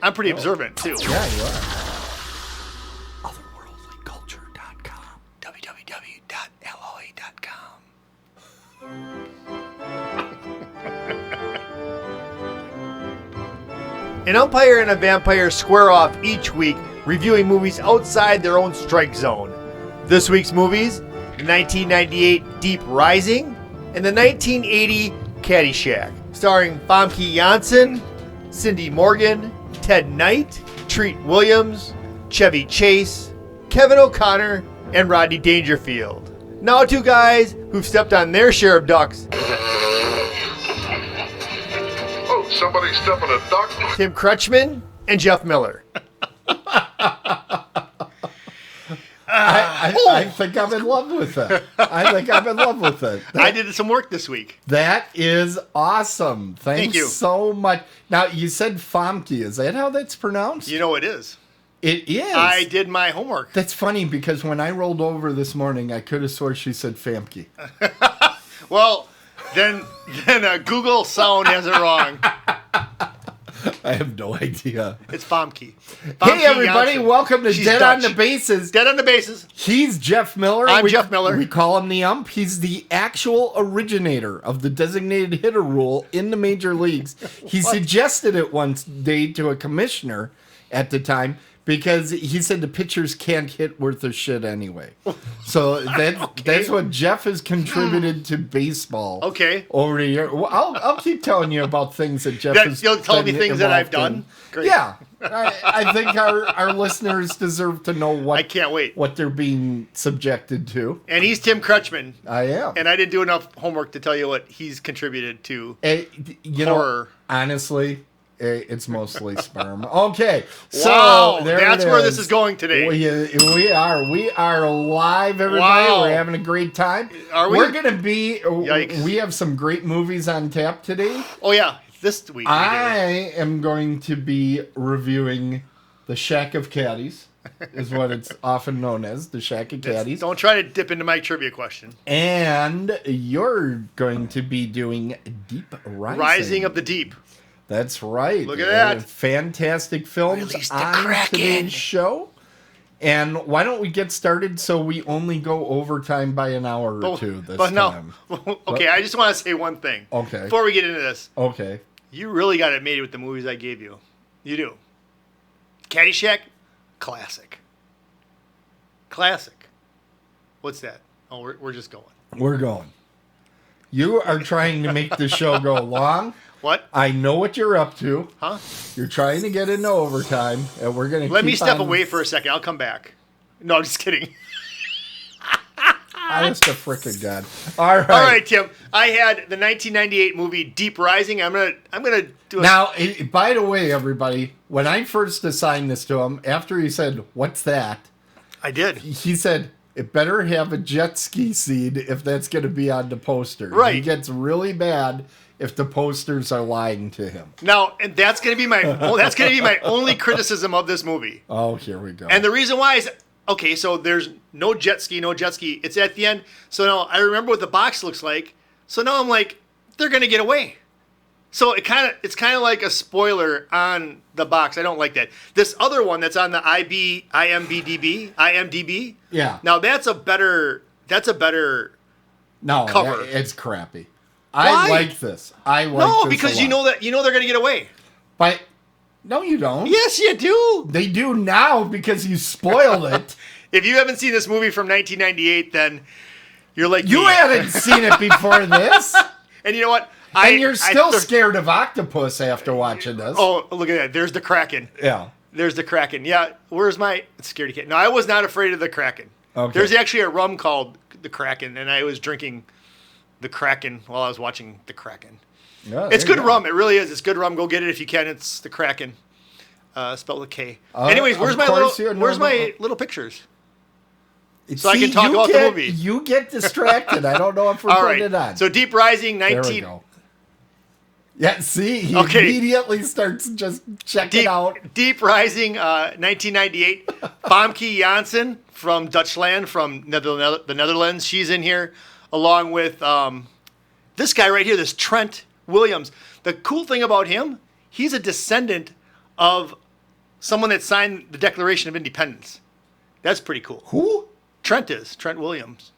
I'm pretty observant, too. Yeah, you are. Otherworldlyculture.com. www.loa.com. An umpire and a vampire square off each week, reviewing movies outside their own strike zone. This week's movies, the 1998 Deep Rising and the 1980 Caddyshack, starring Vamp Janssen, Cindy Morgan, Ted Knight, Treat Williams, Chevy Chase, Kevin O'Connor, and Rodney Dangerfield. Now two guys who've stepped on their share of ducks. Oh, somebody stepping a duck? Tim Kretschmann and Jeff Miller. I think I'm in love with it. I did some work this week. That is awesome. Thank you so much. Now, you said Famke. Is that how that's pronounced? You know it is. It is. I did my homework. That's funny because when I rolled over this morning, I could have swore she said Famke. Well, then Google sound has it wrong. I have no idea. It's Famke. Hey, everybody. Janssen. Welcome to She's Dead Dutch. on the Bases. Dead on the Bases. He's Jeff Miller. I'm Jeff Miller. We call him the ump. He's the actual originator of the designated hitter rule in the major leagues. He suggested it one day to a commissioner at the time because he said the pitchers can't hit worth a shit anyway. So that's what Jeff has contributed to baseball. Okay. Over the year. Well, I'll keep telling you about things that Jeff has You'll tell me been things that I've involved done? in. Great. Yeah. I think our listeners deserve to know what I can't wait. what they're being subjected to. And he's Tim Kretschmann. I am. And I didn't do enough homework to tell you what he's contributed to You horror. know, honestly, it's mostly sperm. Okay, so Wow, there that's it where is. this is going today. We are live, everybody. Wow. We're having a great time. Are we? We're gonna be. Yikes. We have some great movies on tap today. Oh, yeah. This week. we I am going to be reviewing The Shack of Caddies, is what it's often known as, The Shack of do. Caddies. Don't try to dip into my trivia question. And you're going to be doing Deep Rising. Rising of the Deep. That's right. Look at that. Fantastic films Release the on Kraken. today's show. And why don't we get started so we only go overtime by an hour or two this time? Okay, I just want to say one thing. Okay. Before we get into this. Okay. You really got it made with the movies I gave you. You do. Caddyshack, classic. Classic. What's that? Oh, we're just going. We're going. You are trying to make the show go long. What? I know what you're up to. Huh? You're trying to get into overtime, and we're going to Let me step away for a second. I'll come back. No, I'm just kidding. Honest to frickin' God. All right. All right, Tim. I had the 1998 movie Deep Rising. I'm gonna do a Now, by the way, everybody, when I first assigned this to him, after he said, "What's that?" I did. he said, "It better have a jet ski scene if that's going to be on the poster." Right. He gets really bad if the posters are lying to him. Now, and that's gonna be my only criticism of this movie. Oh, here we go. And the reason why is, okay, so there's no jet ski. It's at the end. So now I remember what the box looks like. So now I'm like, they're going to get away. So it's kind of like a spoiler on the box. I don't like that. This other one that's on the IMDb. Yeah. Now that's a better No, cover. it's crappy. Why? I like this. No, this because a you lot. know they're going to get away. But no, you don't. Yes, you do. They do now because you spoiled it. If you haven't seen this movie from 1998, then you're like You me. hadn't seen it before this. And you know what? And you're still scared of octopus after watching this. Oh, look at that. There's the Kraken. Yeah. There's the Kraken. Yeah, where's my scaredy cat? No, I was not afraid of the Kraken. Okay. There's actually a rum called the Kraken, and I was drinking the Kraken while I was watching the Kraken. Yeah, It's there good you go. rum. It really is. It's good rum. Go get it if you can. It's the Kraken. Spelled with K. Anyways, of where's my course little pictures? So I can talk about the movie. You get distracted. I don't know if we're All putting right. it on. So Deep Rising, there we 19. go. Yeah, see, he Okay. immediately starts just checking out. Deep Rising, 1998. Famke Janssen from Dutchland, from the Netherlands. She's in here, along with this guy right here, this Trent Williams. The cool thing about him, he's a descendant of someone that signed the Declaration of Independence. That's pretty cool. Who? Trent Williams.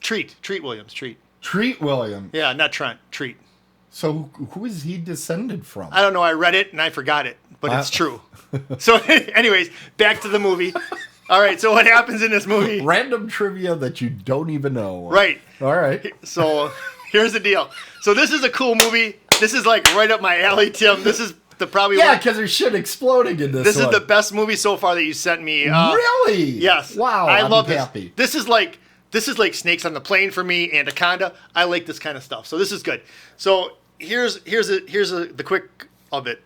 Treat Williams. Treat Williams. Yeah, not Trent. Treat. So who is he descended from? I don't know. I read it and I forgot it, but it's true. So, anyways, back to the movie. All right. So what happens in this movie? Random trivia that you don't even know. Right. All right. So here's the deal. So this is a cool movie. This is like right up my alley, Tim. This is probably because there's shit exploding in this. This is the best movie so far that you sent me. Really? Yes. Wow. I love happy. This is like Snakes on the Plane for me, Anaconda. I like this kind of stuff. So this is good. So here's the quick of it.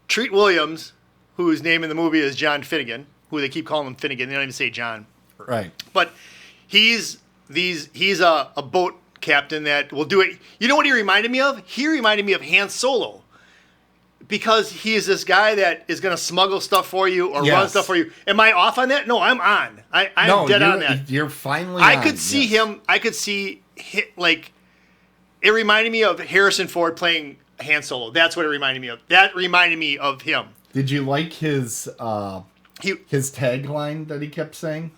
Treat Williams, whose name in the movie is John Finnegan, who they keep calling him Finnegan. They don't even say John. Right. But he's a boat captain that will do it. You know what he reminded me of? He reminded me of Han Solo. Because he is this guy that is going to smuggle stuff for you or run stuff for you. Am I off on that? No, I'm on. I'm dead on that. You're finally I could see him. I could see, like, it reminded me of Harrison Ford playing Han Solo. That's what it reminded me of. That reminded me of him. Did you like his tagline that he kept saying?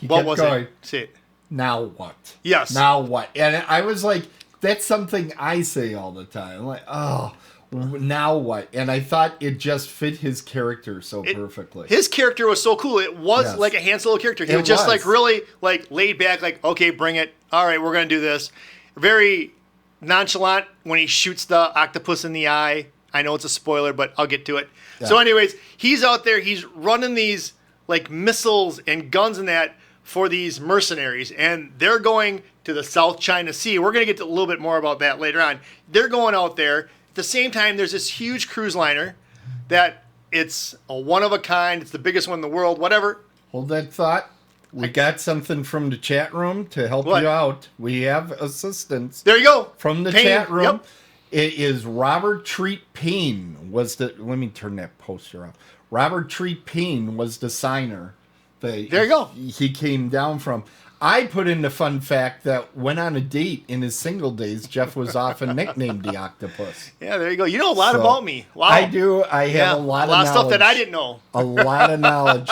What was it? Say it. Now what? Yes. Now what? And I was like, that's something I say all the time. I'm like, oh, now what? And I thought it just fit his character so perfectly. His character was so cool. It was like a Han Solo character. He was just like really like laid back, like, okay, bring it. All right, we're going to do this. Very nonchalant when he shoots the octopus in the eye. I know it's a spoiler, but I'll get to it. Yeah. So anyways, he's out there. He's running these like missiles and guns and that for these mercenaries. And they're going to the South China Sea. We're going to get to a little bit more about that later on. They're going out there. At the same time, there's this huge cruise liner that it's a one of a kind. It's the biggest one in the world, whatever. Hold that thought. We got something from the chat room to help you out. We have assistance. There you go. From the chat room. Yep. It is Robert Treat Payne let me turn that poster off. Robert Treat Payne was the signer. There you go. He came down from. I put in the fun fact that when on a date in his single days, Jeff was often nicknamed the Octopus. Yeah, there you go. You know a lot about me. Wow. I do. I have a lot of stuff that I didn't know. A lot of knowledge.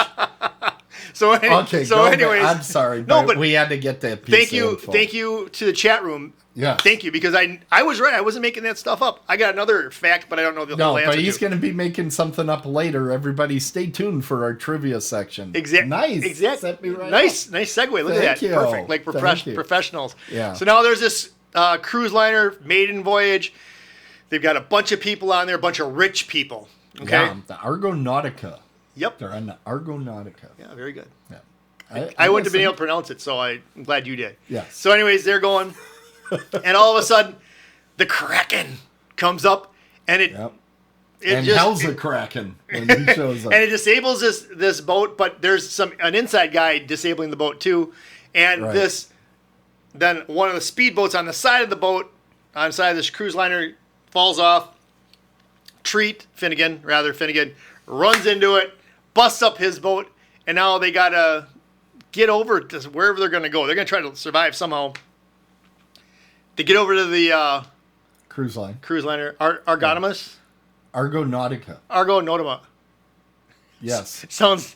Anyways, I'm sorry, but we had to get that piece of info. Thank you to the chat room. Yeah. Thank you, because I was right. I wasn't making that stuff up. I got another fact, but I don't know the whole answer. No, but he's going to be making something up later. Everybody stay tuned for our trivia section. Nice. Exactly. Set me right nice segue. Look at that. You. Perfect. Like professionals. Yeah. So now there's this cruise liner, maiden voyage. They've got a bunch of people on there, a bunch of rich people. Okay. Yeah, the Argonautica. Yep. They're on the Argonautica. Yeah, very good. Yeah. I wouldn't have been able to pronounce it, so I'm glad you did. Yes. So anyways, they're going... and all of a sudden, the Kraken comes up, and hell's a Kraken when he shows up. And it disables this boat, but there's an inside guy disabling the boat too, and then one of the speedboats on the side of the boat, on the side of this cruise liner, falls off. Finnegan runs into it, busts up his boat, and now they gotta get over to wherever they're gonna go. They're gonna try to survive somehow. They get over to the cruise liner, Argonautica. Argonautica. Yes. It sounds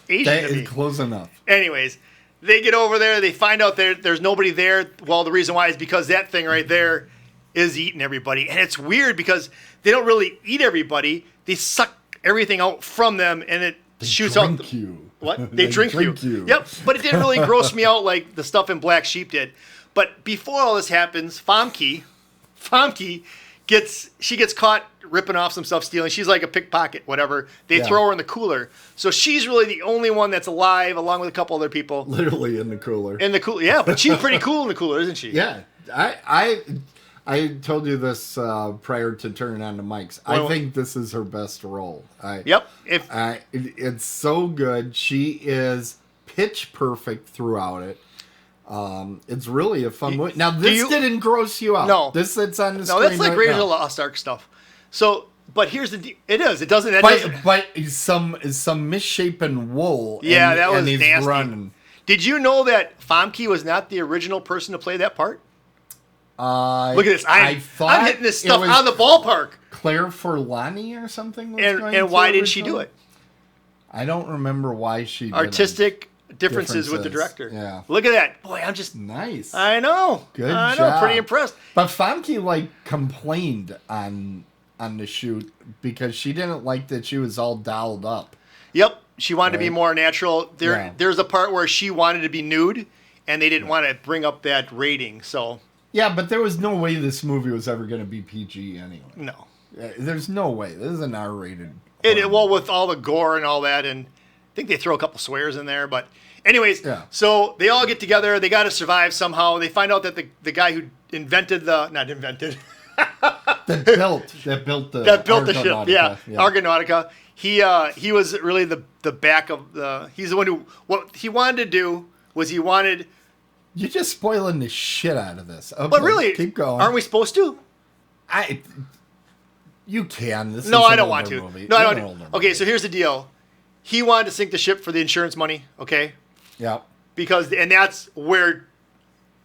Asian to me. Is close enough. Anyways, they get over there. They find out there's nobody there. Well, the reason why is because that thing right there is eating everybody, and it's weird because they don't really eat everybody. They suck everything out from them, and it shoots out. You. What? They drink you. Yep. But it didn't really gross me out like the stuff in Black Sheep did. But before all this happens, Famke gets caught ripping off some stuff, stealing. She's like a pickpocket, whatever. They throw her in the cooler. So she's really the only one that's alive, along with a couple other people. Literally in the cooler. Yeah, but she's pretty cool in the cooler, isn't she? Yeah. I told you this prior to turning on the mics. I think this is her best role. It's so good. She is pitch perfect throughout it. It's really a fun movie. Now, this didn't gross you out. No. This that's on the screen. No, that's like Raiders of the Lost Ark stuff. So, but here's the it is. It doesn't. But some misshapen wool. Yeah, that was nasty. Running. Did you know that Famke was not the original person to play that part? Look at this. I'm hitting this stuff was out of the ballpark. Claire Forlani or something. And why did she do it? I don't remember why she did Artistic differences with the director. Yeah. Look at that. Boy, I'm just... Nice. I know. Good I know. job. Pretty impressed. But Famke, complained on the shoot because she didn't like that she was all dolled up. Yep. She wanted to be more natural. Yeah. There's a part where she wanted to be nude, and they didn't want to bring up that rating, so... Yeah, but there was no way this movie was ever going to be PG anyway. No. There's no way. This is an R-rated. Well, with all the gore and all that, and I think they throw a couple swears in there, but anyways, so they all get together. They got to survive somehow. They find out that the guy who invented that built the ship, yeah, Argonautica. He was really the back of the. He's the one who. What he wanted to do was You're just spoiling the shit out of this. Okay, but really, keep going. Aren't we supposed to? You can. This no, is I don't want to. Movie. No, I don't. Okay, so here's the deal. He wanted to sink the ship for the insurance money. Okay. Yeah. And that's where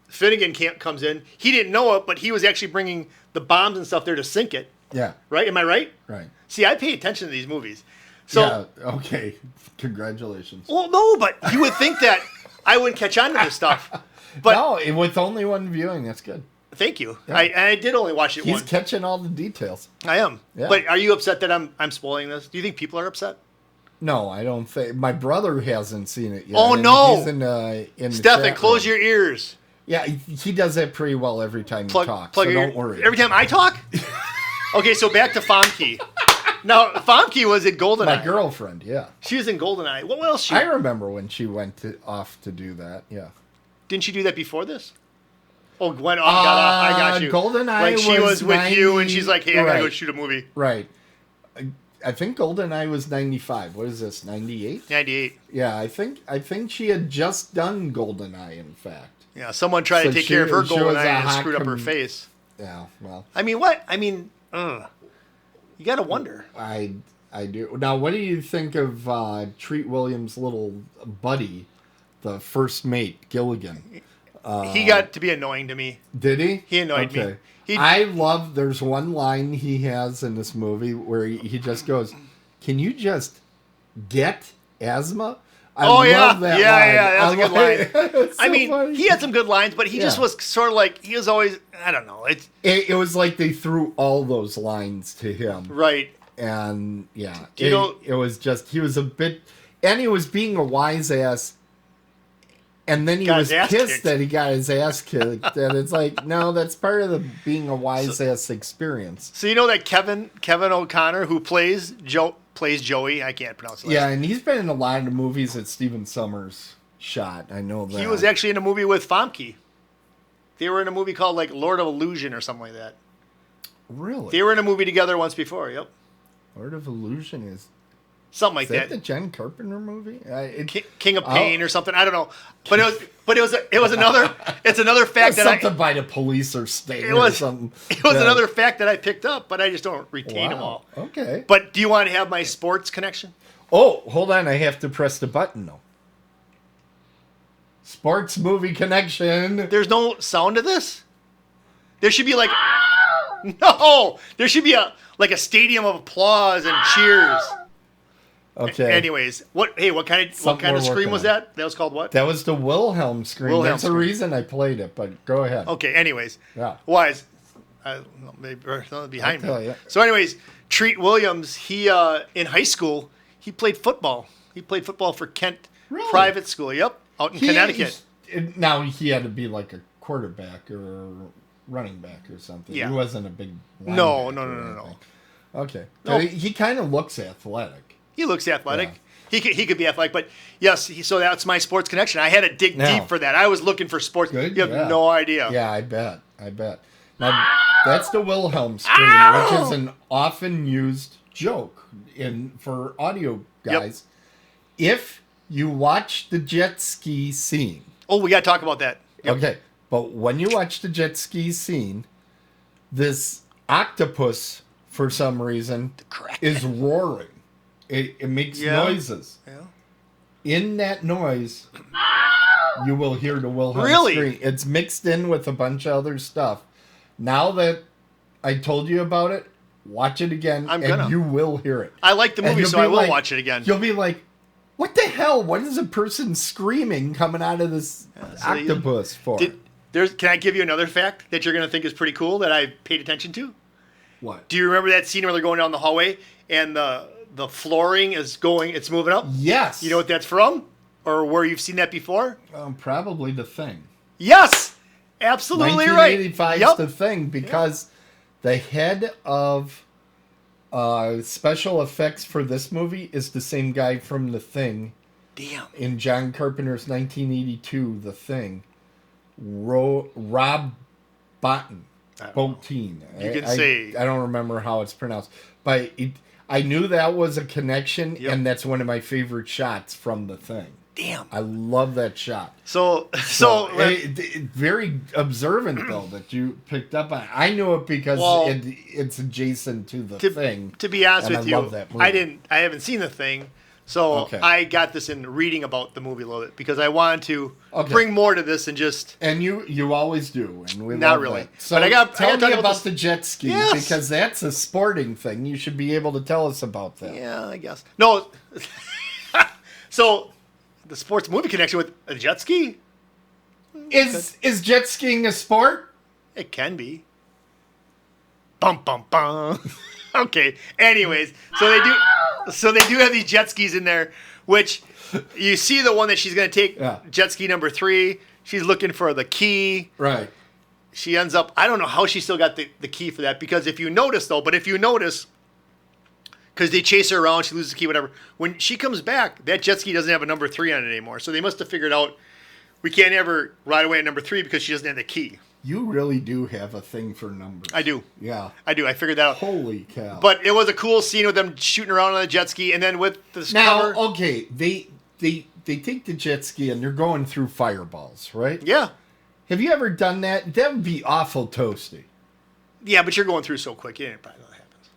Finnegan comes in. He didn't know it, but he was actually bringing the bombs and stuff there to sink it. Yeah. Right? Am I right? Right. See, I pay attention to these movies. So. Yeah. Okay. Congratulations. Well, no, but you would think that I wouldn't catch on to this stuff. But no, with only one viewing, that's good. Thank you. Yeah. I did only watch it once. He's catching all the details. I am. Yeah. But are you upset that I'm spoiling this? Do you think people are upset? No, I don't think. My brother hasn't seen it yet. Oh, no. He's in Stefan, close your ears. Yeah, he does that pretty well every time he talks, so don't worry. Every time I talk? Okay, so back to Famke. Now, Famke was in GoldenEye. My girlfriend, yeah. She was in GoldenEye. What else? I remember when she went off to do that, yeah. Didn't she do that before this? Oh, went off, got off. I got you. GoldenEye like she was with 90, you, and she's like, "Hey, I gotta go shoot a movie." Right. I think GoldenEye was 95. What is this? 98. 98. Yeah, I think she had just done GoldenEye. In fact. Yeah, someone tried to take care of her GoldenEye and screwed up her face. Yeah. Well. I mean, what? I mean, you gotta wonder. I do. Now, what do you think of Treat Williams' little buddy, the first mate, Gilligan? He got to be annoying to me. Did he? He annoyed me. I love, there's one line he has in this movie where he just goes, "Can you just get asthma?" I love that line. Yeah, that's a good line. So I mean, funny. he had some good lines, but he just was sort of like, he was always, I don't know. It was like they threw all those lines to him. Right. And, yeah. It was just, he was a bit, and he was being a wise ass. And then he was pissed that he got his ass kicked. And it's like, no, that's part of the being a wise ass experience. So you know that Kevin O'Connor, who plays Joey, I can't pronounce it. Yeah, and he's been in a lot of the movies that Stephen Sommers shot. I know that. He was actually in a movie with Famke. They were in a movie called like Lord of Illusion or something like that. Really? They were in a movie together once before. Yep. Lord of Illusion is something like that. Is that the Jen Carpenter movie? King of Pain or something. I don't know. But it was another. It's another fact that something by the police or state or something. It was another fact that I picked up, but I just don't retain them all. Okay. But do you want to have my sports connection? Oh, hold on. I have to press the button though. Sports movie connection. There's no sound to this. There should be like no. There should be a stadium of applause and cheers. Okay. Anyways, what kind of scream was that? That was called what? That was the Wilhelm scream. That's the reason I played it, but go ahead. Okay, anyways. Yeah. Why is maybe behind me. So anyways, Treat Williams, he in high school, he played football. He played football for Kent Private School. Yep, out in Connecticut. Now he had to be like a quarterback or running back or something. Yeah. He wasn't a big No. Okay. No. He kind of looks athletic. He looks athletic. Yeah. He could be athletic, but yes, so that's my sports connection. I had to dig deep for that. I was looking for sports. Good, you have no idea. Yeah, I bet. Now, that's the Wilhelm scream, which is an often used joke for audio guys. Yep. If you watch the jet ski scene. Oh, we got to talk about that. Yep. Okay, but when you watch the jet ski scene, this octopus, for some reason, is roaring. It makes noises. Yeah. In that noise, you will hear the Wilhelm scream. It's mixed in with a bunch of other stuff, Now that I told you about it, watch it again, and you will hear it. I like the movie, so I will watch it again. You'll be like, what the hell? What is a person screaming coming out of this octopus for? Can I give you another fact that you're going to think is pretty cool that I paid attention to? What? Do you remember that scene where they're going down the hallway and the flooring is it's moving up? Yes. You know what that's from? Or where you've seen that before? Probably The Thing. Yes! Absolutely right. 1985 is The Thing, because the head of special effects for this movie is the same guy from The Thing. Damn. In John Carpenter's 1982 The Thing. Rob Bottin. You can say... I don't remember how it's pronounced. But I knew that was a connection, and that's one of my favorite shots from The Thing. Damn. I love that shot. So very observant, though, that you picked up on. I knew it because it's adjacent to The Thing. To be honest with you, love that movie. I haven't seen The Thing. So I got this in reading about the movie a little bit because I wanted to bring more to this and just... And you always do. And we not love really. That. So but tell me about the jet ski, because that's a sporting thing. You should be able to tell us about that. Yeah, I guess. No. So the sports movie connection with a jet ski? Is jet skiing a sport? It can be. Bum, bum, bum. Okay. Anyways, so they do have these jet skis in there, which you see the one that she's going to take, jet ski number 3. She's looking for the key. Right. She ends up, I don't know how she still got the key for that, because if you notice, because they chase her around, she loses the key, whatever. When she comes back, that jet ski doesn't have a number 3 on it anymore. So they must have figured out we can't have her ride away at number 3 because she doesn't have the key. You really do have a thing for numbers. I do. Yeah. I do. I figured that out. Holy cow. But it was a cool scene with them shooting around on the jet ski, and then with the cover. Now, okay, they take the jet ski and they're going through fireballs, right? Yeah. Have you ever done that? That would be awful toasty. Yeah, but you're going through so quick, you didn't probably know what happens.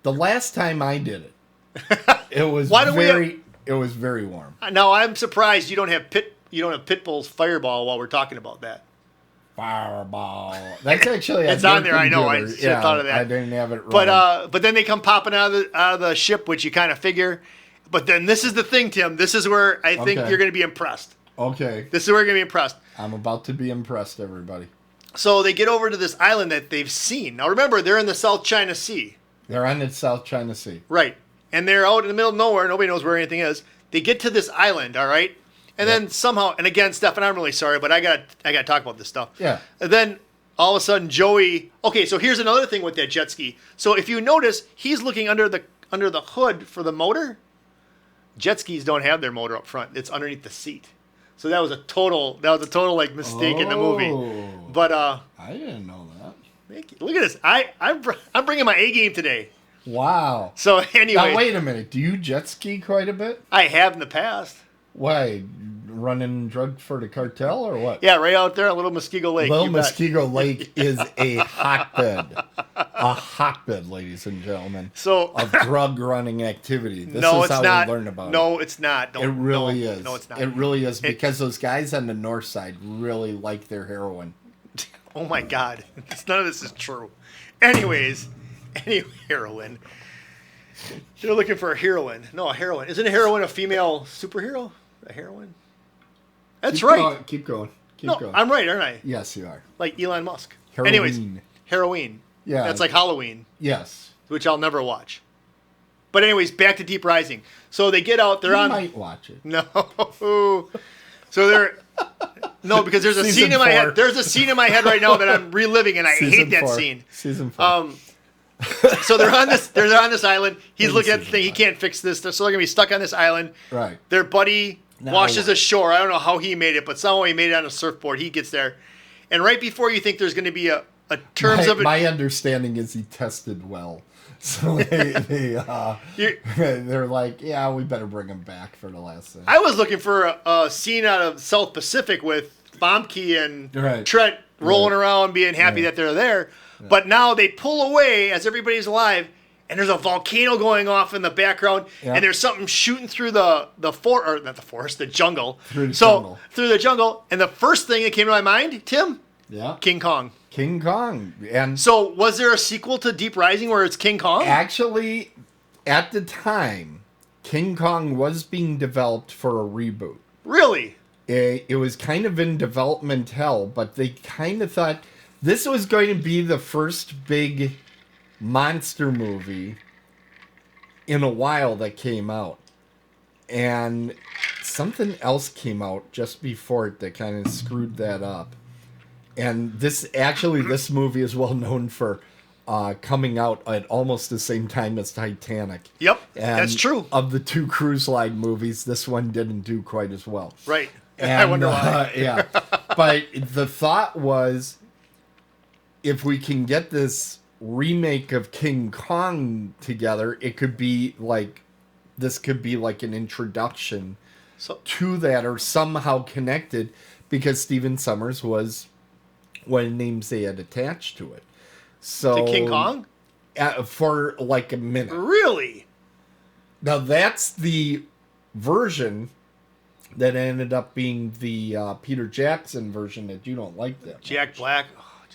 The last time I did it, it was it was very warm. Now I'm surprised you don't have Pitbull's Fireball while we're talking about that. Fireball. That's actually it's on there. I know. I should have thought of that. I didn't have it right. But then they come popping out of the ship, which you kind of figure. But then this is the thing, Tim. This is where I think you're going to be impressed. Okay. This is where you're going to be impressed. I'm about to be impressed, everybody. So they get over to this island that they've seen. Now remember, they're in the South China Sea. They're on the South China Sea. Right. And they're out in the middle of nowhere. Nobody knows where anything is. They get to this island, all right? And then somehow, and again, Steph, and I'm really sorry, but I got to talk about this stuff. Yeah. And then all of a sudden, Joey. Okay, so here's another thing with that jet ski. So if you notice, he's looking under the hood for the motor. Jet skis don't have their motor up front; it's underneath the seat. So that was a total like mistake in the movie. But I didn't know that. Look at this. I'm bringing my A game today. Wow. So anyway, now wait a minute. Do you jet ski quite a bit? I have in the past. Why? Running drugs for the cartel or what? Yeah, right out there on Little Muskego Lake. Little Muskego Lake is a hotbed. A hotbed, ladies and gentlemen, of drug running activity. This is how we learn about it. No, it's not. It really is. No, it's not. It really is, because those guys on the north side really like their heroin. Oh my God. None of this is true. Anyways, heroin. They're looking for a heroine. No, a heroine. Isn't a heroine a female superhero? A heroine? That's right. Keep going. Keep going. I'm right, aren't I? Yes, you are. Like Elon Musk. Heroine. Anyways, heroine. Yeah. That's like Halloween. Yes. Which I'll never watch. But anyways, back to Deep Rising. So they get out. You might watch it. No. So they're... No, because there's a scene in my head. There's a scene in my head right now that I'm reliving, and I hate that scene. Season 4. So they're on this island. He's looking at the thing. He can't fix this. So they're gonna be stuck on this island. Right. Their buddy washes ashore. I don't know how he made it, but somehow he made it on a surfboard. He gets there, and right before you think there's gonna be a terms of it. My understanding is he tested well. So they're like, yeah, we better bring him back for the last thing. I was looking for a scene out of South Pacific with Vamp and Trent rolling around being happy that they're there. Yeah. But now they pull away as everybody's alive, and there's a volcano going off in the background, and there's something shooting through the jungle. Through the jungle. Through the jungle. And the first thing that came to my mind, Tim, Yeah. King Kong. King Kong. And So, was there a sequel to Deep Rising where it's King Kong? actually, at the time, King Kong was being developed for a reboot. Really? It was kind of in development hell, but they kind of thought this was going to be the first big monster movie in a while that came out. And something else came out just before it that kind of screwed that up. And this movie is well known for coming out at almost the same time as Titanic. Yep, And that's true. Of the two cruise line movies, this one didn't do quite as well. Right. And, I wonder why. Yeah. But the thought was, if we can get this remake of King Kong together, it could be like, this could be like an introduction to that, or somehow connected, because Stephen Sommers was one of the names they had attached to it. So To King Kong? For like a minute. Really? Now that's the version that ended up being the Peter Jackson version that you don't like that Jack much. Black.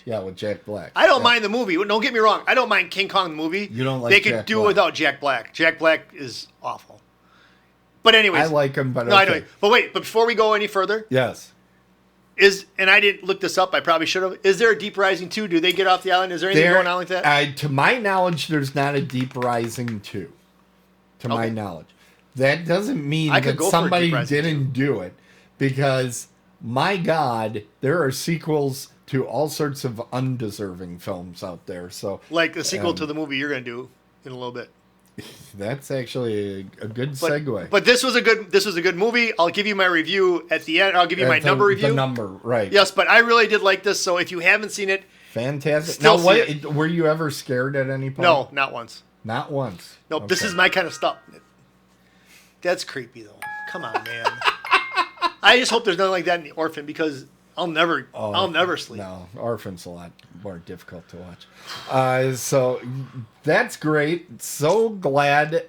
Yeah, with Jack Black. I don't mind the movie. Don't get me wrong. I don't mind King Kong the movie. You don't like They could Jack do Black. without Jack Black. Jack Black is awful. But anyways. I like him, but No, I okay. know. But wait, but before we go any further, Yes. and I didn't look this up, I probably should have. Is there a Deep Rising 2? Do they get off the island? Is there anything going on like that? To my knowledge, there's not a Deep Rising 2. To my Okay. knowledge. That doesn't mean I could that go for a somebody Deep Rising didn't do it. Because, my God, there are sequels to all sorts of undeserving films out there. So Like the sequel to the movie you're going to do in a little bit. that's actually a good segue. But this was a good movie. I'll give you my review at the end. I'll give you my number review. The number, right. Yes, but I really did like this. So if you haven't seen it, Fantastic. Still Now, see were you ever scared at any point? no, not once. Not once. No, this Okay. is my kind of stuff. That's creepy though. Come on, man. I just hope there's nothing like that in The Orphan, because I'll never sleep. No, Orphan's a lot more difficult to watch. So that's great. So glad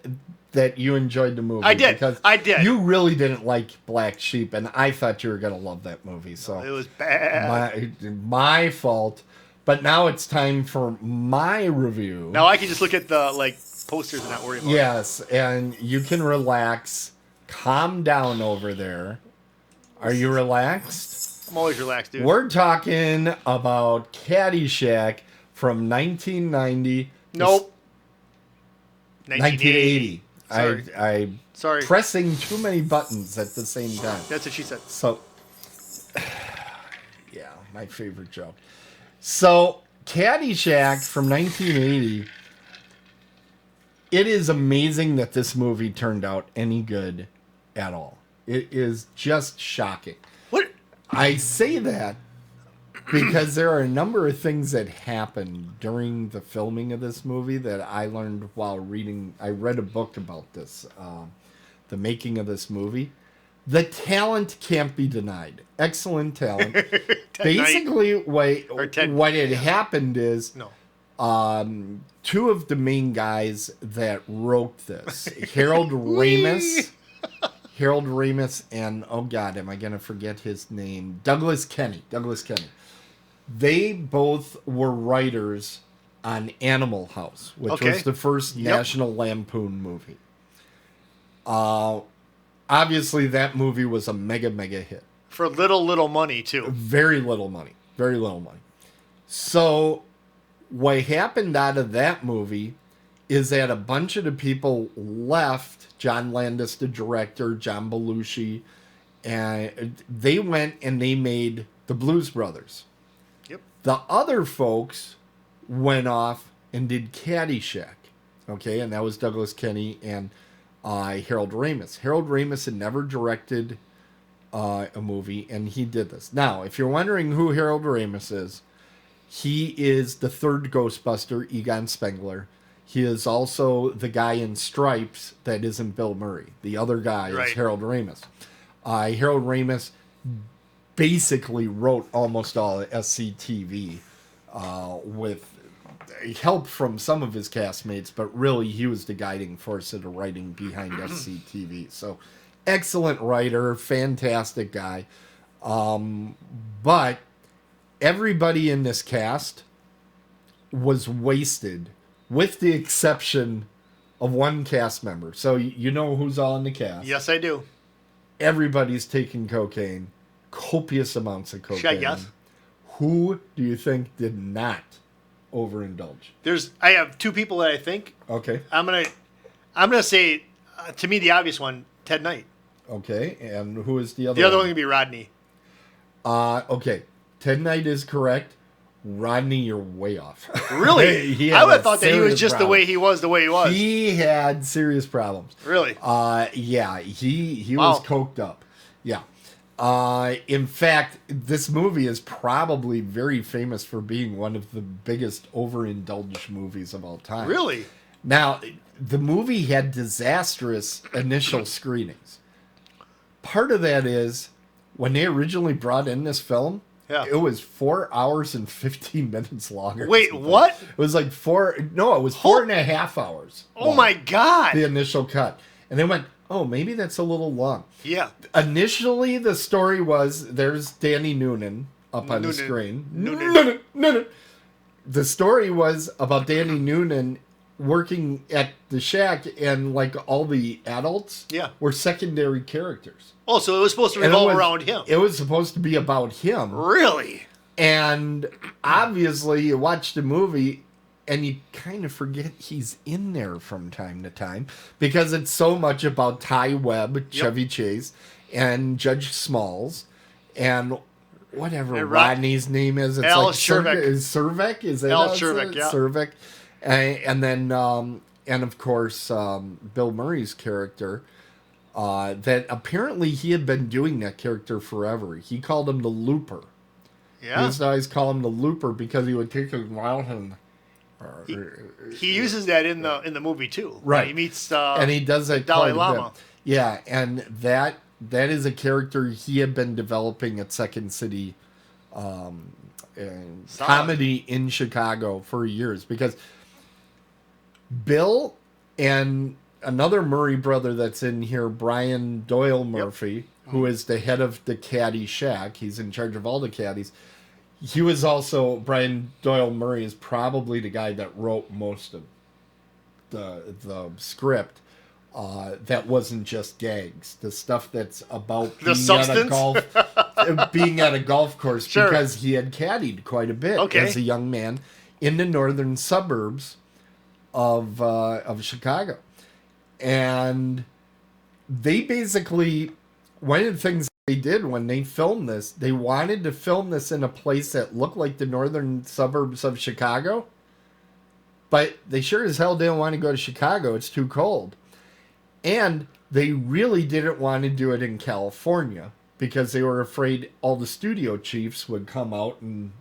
that you enjoyed the movie. I did. Because I did. You really didn't like Black Sheep, and I thought you were going to love that movie. So It was bad. my fault. But now it's time for my review. Now I can just look at the posters and not worry about it. Yes, and you can relax. Calm down over there. Are you relaxed? I'm always relaxed, dude. We're talking about Caddyshack from 1990. Nope. 1980. Sorry. Sorry. Pressing too many buttons at the same time. That's what she said. So, yeah, my favorite joke. So, Caddyshack from 1980. It is amazing that this movie turned out any good at all. It is just shocking. What? I say that because there are a number of things that happened during the filming of this movie that I learned while reading. I read a book about this, the making of this movie. The talent can't be denied. Excellent talent. Basically, what had happened is two of the main guys that wrote this, Harold Ramis and, oh God, am I going to forget his name? Douglas Kenney. They both were writers on Animal House, which was the first National Lampoon movie. Obviously, that movie was a mega hit. For little money, too. Very little money. So, what happened out of that movie is that a bunch of the people left. John Landis, the director, John Belushi, and they went and they made the Blues Brothers. Yep. The other folks went off and did Caddyshack. Okay, and that was Douglas Kenney and Harold Ramis. Harold Ramis had never directed a movie, and he did this. Now, if you're wondering who Harold Ramis is, he is the third Ghostbuster, Egon Spengler. He is also the guy in Stripes that isn't Bill Murray. The other guy is Harold Ramis. Harold Ramis basically wrote almost all of SCTV with help from some of his castmates, but really he was the guiding force of the writing behind SCTV. So excellent writer, fantastic guy. But everybody in this cast was wasted, with the exception of one cast member. So you know who's all in the cast. Yes, I do. Everybody's taking cocaine, copious amounts of cocaine. Should I guess? Who do you think did not overindulge? I have two people that I think. Okay. I'm gonna say, to me, the obvious one, Ted Knight. Okay, and who is the other? The other one can be Rodney. Okay, Ted Knight is correct. Rodney, you're way off. Really? I would have thought that he was just the way he was. He had serious problems. Really? Yeah, he was coked up. Yeah. In fact, this movie is probably very famous for being one of the biggest overindulged movies of all time. Really? Now, the movie had disastrous initial screenings. Part of that is when they originally brought in this film, it was 4 hours and 15 minutes longer. Wait, what? It was like 4.5 hours. Oh my God. The initial cut. And they went, oh, maybe that's a little long. Yeah. Initially, the story was there's Danny Noonan up on the screen. Noonan. The story was about Danny Noonan working at the shack, and like all the adults were secondary characters. Oh, so it was supposed to revolve around him. It was supposed to be about him. Really? And obviously, you watch the movie and you kind of forget he's in there from time to time because it's so much about Ty Webb, Chevy Chase, and Judge Smalls, and whatever Rodney's name is. It's Al like Shervick. Shervick? Is it Al Shervick, yeah. Shervick. And then, and of course, Bill Murray's character, that apparently he had been doing that character forever. He called him the Looper. Yeah. He used to always call him the Looper because he would take his wild and... He uses that in the movie too. Right. He meets and he does that Dalai quite a Lama. bit. Yeah, and that is a character he had been developing at Second City comedy in Chicago for years, because Bill and another Murray brother that's in here, Brian Doyle Murphy, who is the head of the Caddy Shack. He's in charge of all the caddies. He was also, Brian Doyle Murray is probably the guy that wrote most of the script that wasn't just gags. The stuff that's about being at a golf course, because he had caddied quite a bit as a young man in the northern suburbs of Chicago. And they basically, one of the things they did when they filmed this, they wanted to film this in a place that looked like the northern suburbs of Chicago, but they sure as hell didn't want to go to Chicago. It's too cold. And they really didn't want to do it in California because they were afraid all the studio chiefs would come out and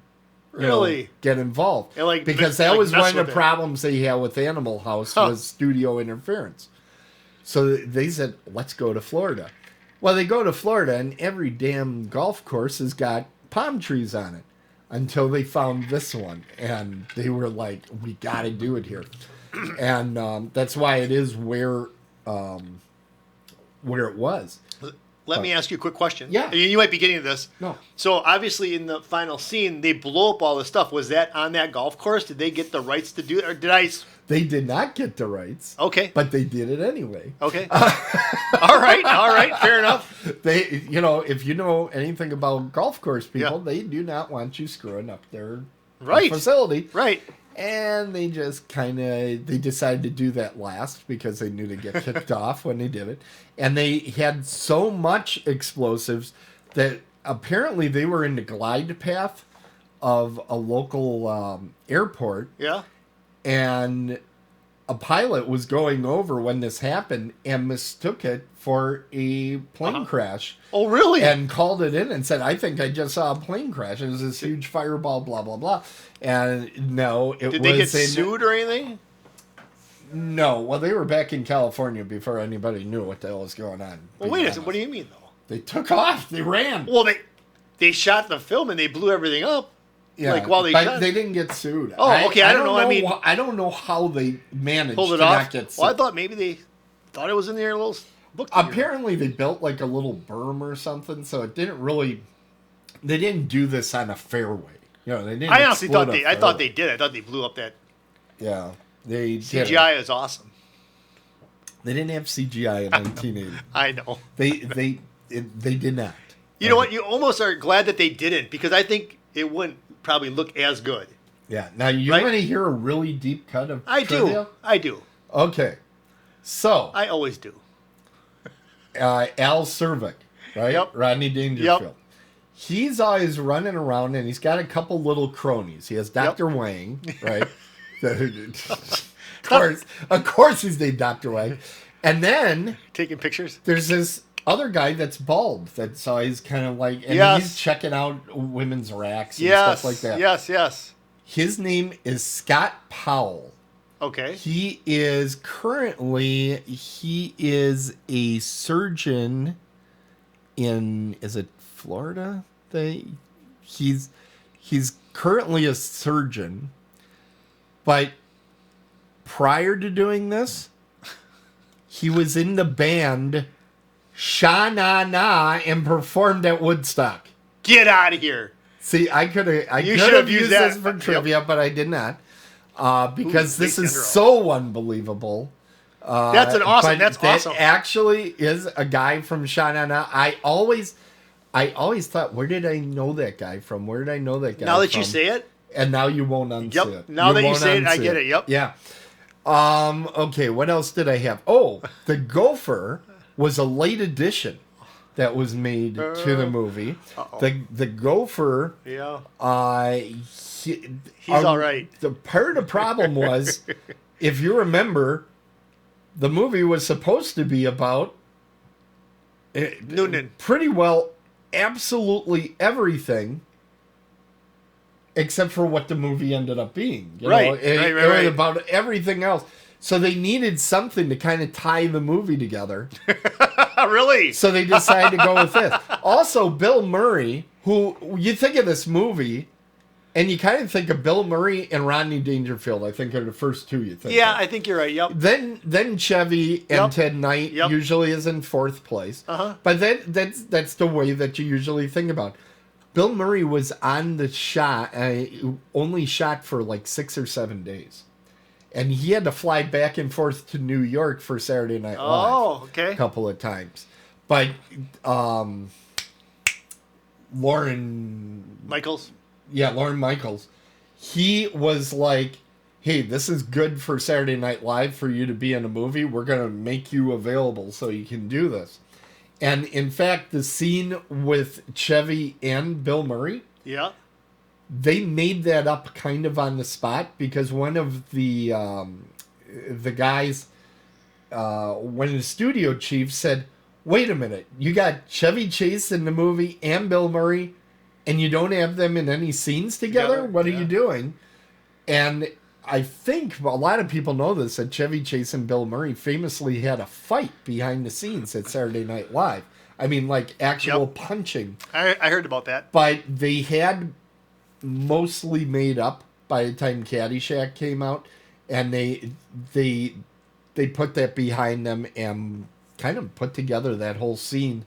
get involved. Because that was one of the problems they had with Animal House was studio interference. So they said, let's go to Florida. Well, they go to Florida, and every damn golf course has got palm trees on it until they found this one. And they were like, we got to do it here. And that's why it is where it was. Let me ask you a quick question. Yeah. You might be getting to this. No. So, obviously, in the final scene, they blow up all this stuff. Was that on that golf course? Did they get the rights to do it? Or did I... They did not get the rights. Okay. But they did it anyway. Okay. All right. Fair enough. They, if you know anything about golf course people, they do not want you screwing up their facility. Right. And they just they decided to do that last because they knew they'd get kicked off when they did it. And they had so much explosives that apparently they were in the glide path of a local airport. Yeah. And a pilot was going over when this happened and mistook it for a plane crash. Oh, really? And called it in and said, I think I just saw a plane crash. It was this huge fireball, blah, blah, blah. And no, it was... Did they get sued or anything? No. Well, they were back in California before anybody knew what the hell was going on. Well, wait a second. What do you mean, though? They took off. They ran. Well, they shot the film and they blew everything up. Yeah, while they shot. They didn't get sued. Oh, okay. I don't know. I don't know how they managed to not get sued. Well, I thought maybe they thought it was in their little book. Apparently, they built like a little berm or something, so it didn't really. They didn't do this on a fairway. You know, they didn't. I honestly thought explode I up thought they early. did. I thought they blew up that Yeah, they did. CGI is awesome. They didn't have CGI in 1980. I know. They did not. You know what? You almost are glad that they didn't because I think it wouldn't probably look as good. Yeah. Now you Right? want to hear a really deep cut of I trivia? do. I do. Okay. So I always do. Al Cervic, right? Yep. Rodney Dangerfield. Yep. He's always running around and he's got a couple little cronies. He has Dr. Wang, right? of course he's named Dr. Wang. And then Taking pictures. there's this other guy that's bald that's always kind of like, and Yes. he's checking out women's racks and Yes. stuff like that. Yes. His name is Scott Powell. Okay. He is a surgeon in, is it Florida? He's currently a surgeon, but prior to doing this, he was in the band Sha Na Na and performed at Woodstock. Get out of here. See, I could You should have have used used that. this for trivia, but I did not. Because Ooh, this big is intro. so unbelievable. That's an awesome. But That's that awesome. actually is a guy from Sha Na Na. I always thought, where did I know that guy from? Where did I know that guy Now that from? you say it. And now you won't unsee Yep. it. Now that you won't say it, I unsee get it. Yep. Yeah. Okay, what else did I have? Oh, the Gopher was a late addition that was made to the movie. The Gopher, Yeah. he's all right. The part of the problem was, if you remember, the movie was supposed to be about Noonan. pretty well absolutely everything except for what the movie ended up being. You Right, know, it right, was right. about everything else. So they needed something to kind of tie the movie together. Really? So they decided to go with this. Also, Bill Murray, who you think of this movie, and you kind of think of Bill Murray and Rodney Dangerfield. I think are the first two you think. Yeah, of. I think you're right. Yep. Then Chevy and Yep. Ted Knight Yep. usually is in fourth place. Uh-huh. But that's the way that you usually think about. Bill Murray was on the shot, only shot for like 6 or 7 days. And he had to fly back and forth to New York for Saturday Night Live. Oh, okay. A couple of times. But Lauren Michaels. Michaels, he was like, hey, this is good for Saturday Night Live for you to be in a movie. We're going to make you available so you can do this. And in fact, the scene with Chevy and Bill Murray, Yeah. they made that up kind of on the spot because one of the guys, one of the studio chiefs said, wait a minute, you got Chevy Chase in the movie and Bill Murray, and you don't have them in any scenes together? What are you doing? And I think a lot of people know this, that Chevy Chase and Bill Murray famously had a fight behind the scenes at Saturday Night Live. I mean, like actual punching. I heard about that. But they had mostly made up by the time Caddyshack came out, and they put that behind them and kind of put together that whole scene.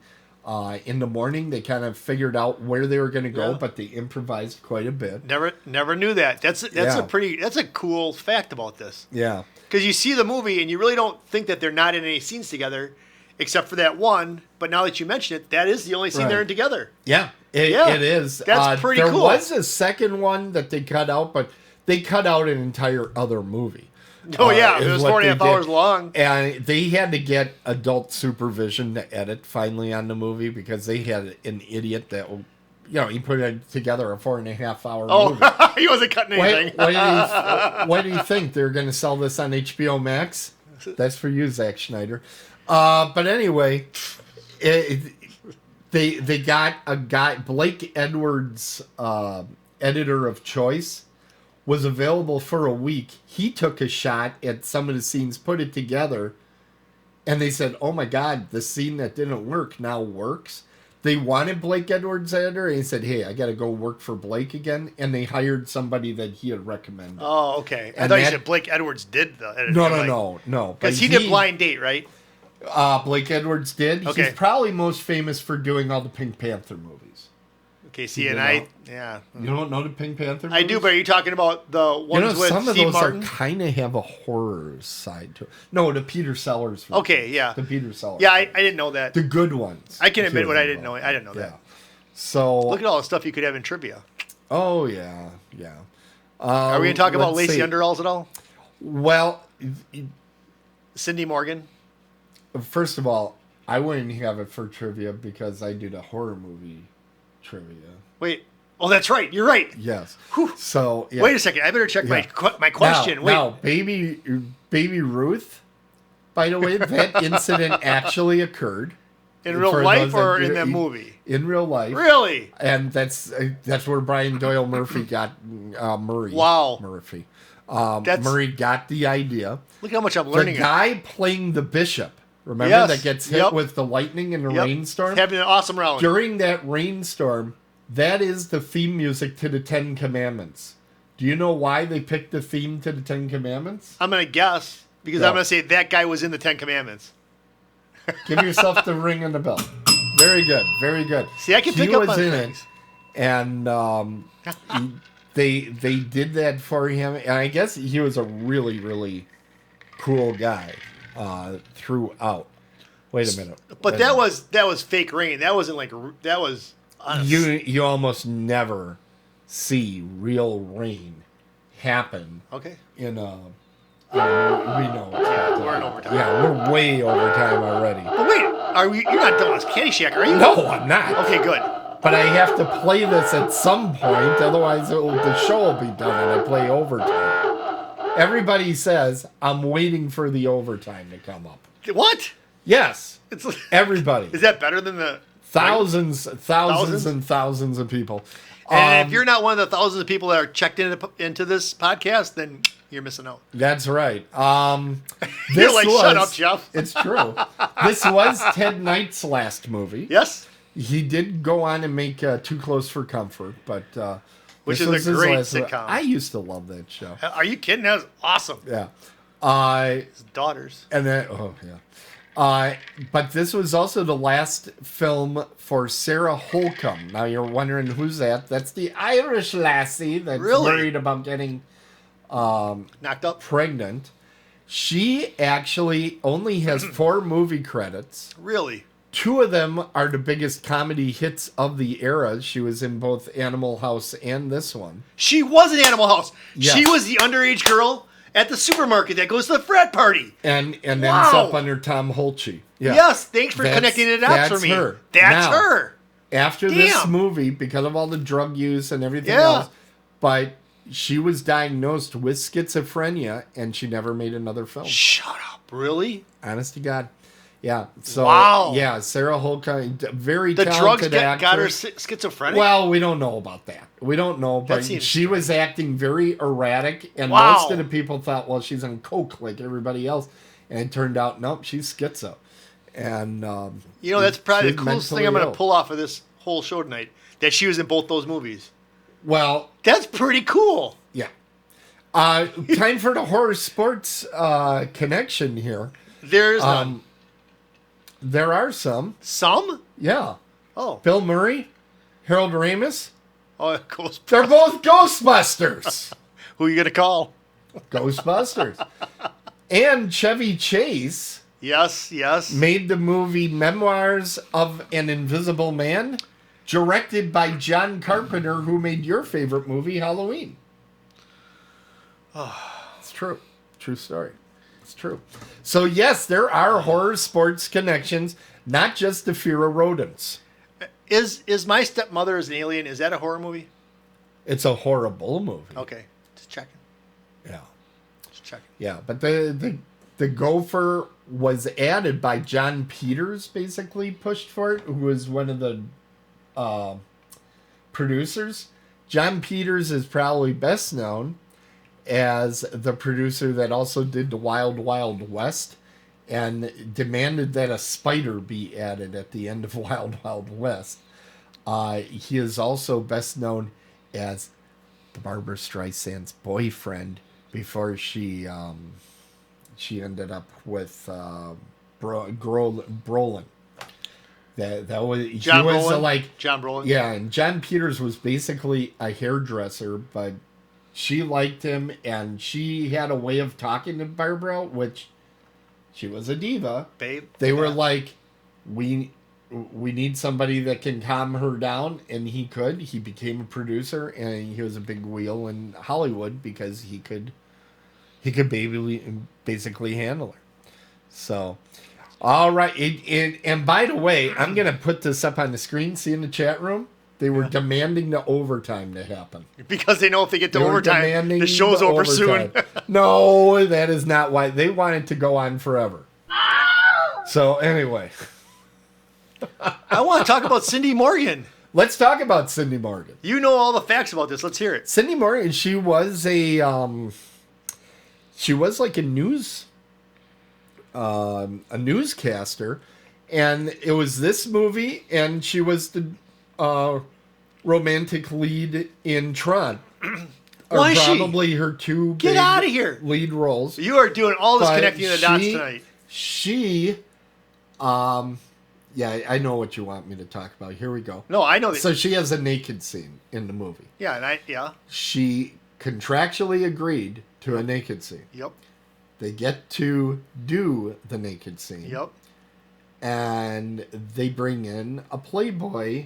In the morning, they kind of figured out where they were going to go, Yeah. but they improvised quite a bit. Never knew that. That's Yeah. that's a cool fact about this. Yeah. Because you see the movie and you really don't think that they're not in any scenes together, except for that one. But now that you mention it, that is the only scene Right. they're in together. Yeah, Yeah, it is. that's pretty there cool. There was a second one that they cut out, but they cut out an entire other movie. Oh yeah, is it was what 4.5 they did. hours long. And they had to get adult supervision to edit finally on the movie because they had an idiot that, he put it together a 4.5 hour movie. Oh, he wasn't cutting anything. Why do you think they're going to sell this on HBO Max? That's for you, Zack Schneider. But anyway, they got a guy, Blake Edwards, editor of choice, was available for a week. He took a shot at some of the scenes, put it together, and they said, oh my God, the scene that didn't work now works. They wanted Blake Edwards editor, and he said, hey, I got to go work for Blake again. And they hired somebody that he had recommended. Oh, okay. I And thought you that- said Blake Edwards did the editing. No. Because But he did Blind Date, right? Blake Edwards did. Okay. He's probably most famous for doing all the Pink Panther movies. Okay, see, You and know? yeah. You don't know the Pink Panther I do, movies? but are you talking about the ones with some of Steve those Martin? kind of have a horror side to it. No, the Peter Sellers. Version. Okay, yeah. The Peter Sellers. Yeah, I didn't know that. the good ones. I can admit He what was I didn't know. involved I in. didn't know that. Yeah. So. Look at all the stuff you could have in trivia. Oh yeah. Are we going to talk about let's Lacey see. Underalls at all? Well, Cindy Morgan? first of all, I wouldn't have it for trivia because I do the horror movie trivia. Wait. Oh, that's right. You're right. Yes. Whew. So yeah. Wait a second. I better check my question. Wait. Now, baby Ruth. By the way, that incident actually occurred In real for life those or that in do- that movie? In real life. Really? And that's where Brian Doyle Murphy got Murray. Wow. Murphy. That's- Murray got the idea. Look how much I'm The learning. guy playing the bishop, remember, Yes. that gets hit Yep. with the lightning and the Yep. rainstorm? Having an awesome round. During that rainstorm, that is the theme music to the Ten Commandments. Do you know why they picked the theme to the Ten Commandments? I'm going to guess because Yeah. I'm going to say that guy was in the Ten Commandments. Give yourself the ring and the bell. Very good, very good. See, I can pick he up was on in things. it, and they did that for him, and I guess he was a really, really cool guy throughout. Wait a minute. But Wait a that minute. was fake rain. That wasn't like that was honest. you almost never see real rain happen Okay. in a. We know. Yeah, we're in overtime. Yeah, we're way overtime already. But wait, you're not done with Caddyshack, are you? No, I'm not. Okay, good. But I have to play this at some point, otherwise the show will be done and I play overtime. Everybody says I'm waiting for the overtime to come up. What? Yes, It's everybody. Is that better than the Thousands Thousands? and thousands of people. And if you're not one of the thousands of people that are checked into this podcast, then you're missing out. That's right. You're like, shut up, Jeff. It's true. This was Ted Knight's last movie. Yes? He did go on and make Too Close for Comfort, but Which this is a was his great last one. sitcom. I used to love that show. Are you kidding? That was awesome. Yeah. His daughters. And then, oh yeah. But this was also the last film for Sarah Holcomb. Now you're wondering who's that? That's the Irish lassie that's Really? worried about getting Knocked up? pregnant. She actually only has 4 movie credits. Really? 2 of them are the biggest comedy hits of the era. She was in both Animal House and this one. She was in Animal House. Yes. She was the underage girl at the supermarket that goes to the frat party. And ends Wow. up under Tom Holtze. Yeah. Yes, thanks for That's- connecting it up for that's me. her. That's Now, her. After this Damn. movie, because of all the drug use and everything Yeah. else, but she was diagnosed with schizophrenia and she never made another film. Shut up. Really? Honest to God. Yeah. So, Wow. yeah, Sarah Holcomb, very The drugs talented got her actress. schizophrenic? Well, we don't know about that. We don't know, but seems she was acting very erratic, and Wow. most of the people thought, well, she's on coke like everybody else, and it turned out, nope, she's schizo. And that's probably she's the coolest thing mentally I'm going ill. to pull off of this whole show tonight. That she was in both those movies. Well, That's pretty cool. yeah. Time for the horror sports connection here. There's none. There are some. Some? Yeah. Oh. Bill Murray, Harold Ramis. Oh, Ghostbusters. They're both Ghostbusters. Who are you going to call? Ghostbusters. And Chevy Chase Yes. made the movie Memoirs of an Invisible Man, directed by John Carpenter, who made your favorite movie, Halloween. It's true. True story. It's true. So, yes, there are horror sports connections, not just the fear of rodents. Is My Stepmother is an Alien, is that a horror movie? It's a horrible movie. Okay. Just checking. Yeah. Just checking. Yeah, but the gopher was added by John Peters, basically pushed for it, who was one of the producers. John Peters is probably best known as the producer that also did the Wild Wild West and demanded that a spider be added at the end of Wild Wild West. He is also best known as Barbara Streisand's boyfriend before she ended up with Brolin. That was John he was Brolin. like John Brolin. Yeah, and John Peters was basically a hairdresser, but she liked him, and she had a way of talking to Barbara, which she was a diva. Babe. They were like, we need somebody that can calm her down, and he could. He became a producer, and he was a big wheel in Hollywood because he could basically handle her. So, all right. And by the way, I'm going to put this up on the screen. See in the chat room? They were demanding the overtime to happen. Because they know if they get to They were overtime, demanding the show's the over soon. overtime. No, that is not why. They want it to go on forever. So, anyway. I want to talk about Cindy Morgan. Let's talk about Cindy Morgan. You know all the facts about this. Let's hear it. Cindy Morgan, she was like a newscaster, and it was this movie, and she was the romantic lead in Tron. Why is she? Probably her two Get big out of here. lead roles. You are doing all this But connecting the dots tonight. Yeah, I know what you want me to talk about. Here we go. No, I know that. So she has a naked scene in the movie. Yeah, She contractually agreed to a naked scene. Yep. They get to do the naked scene. Yep. And they bring in a Playboy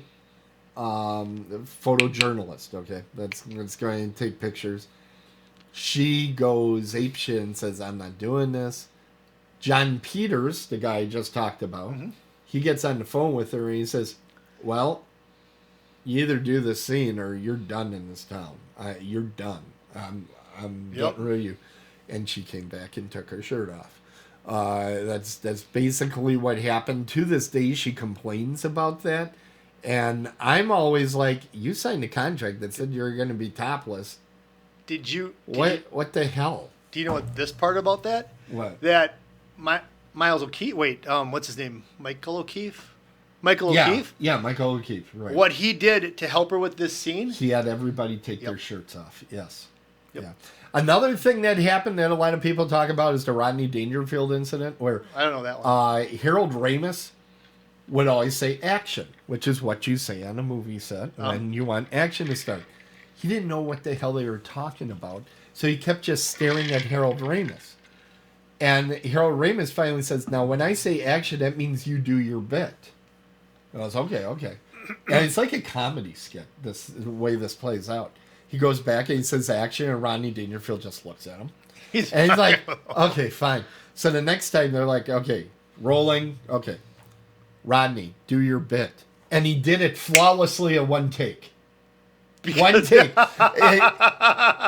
photojournalist. Okay, that's going to take pictures. She goes apeshit and says, "I'm not doing this." John Peters, the guy I just talked about, he gets on the phone with her and he says, "Well, you either do this scene or you're done in this town. You're done. I'm getting rid of you." And she came back and took her shirt off. That's basically what happened. To this day, she complains about that. And I'm always like, you signed a contract that said you're going to be topless. What the hell? Do you know what this part about that? What? That Miles O'Keefe. Wait, what's his name? Michael O'Keefe. O'Keefe. Yeah, Michael O'Keefe. Right. What he did to help her with this scene? He had everybody take their shirts off. Yes. Yep. Yeah. Another thing that happened that a lot of people talk about is the Rodney Dangerfield incident, where I don't know that one. Harold Ramis would always say action, which is what you say on a movie set when you want action to start. He didn't know what the hell they were talking about, so he kept just staring at Harold Ramis. And Harold Ramis finally says, "Now, when I say action, that means you do your bit." And I was, okay. And it's like a comedy skit, the way this plays out. He goes back and he says action, and Rodney Dangerfield just looks at him. And he's like, okay, fine. So the next time they're like, okay, rolling, okay. Rodney, do your bit. And he did it flawlessly at one take. One take.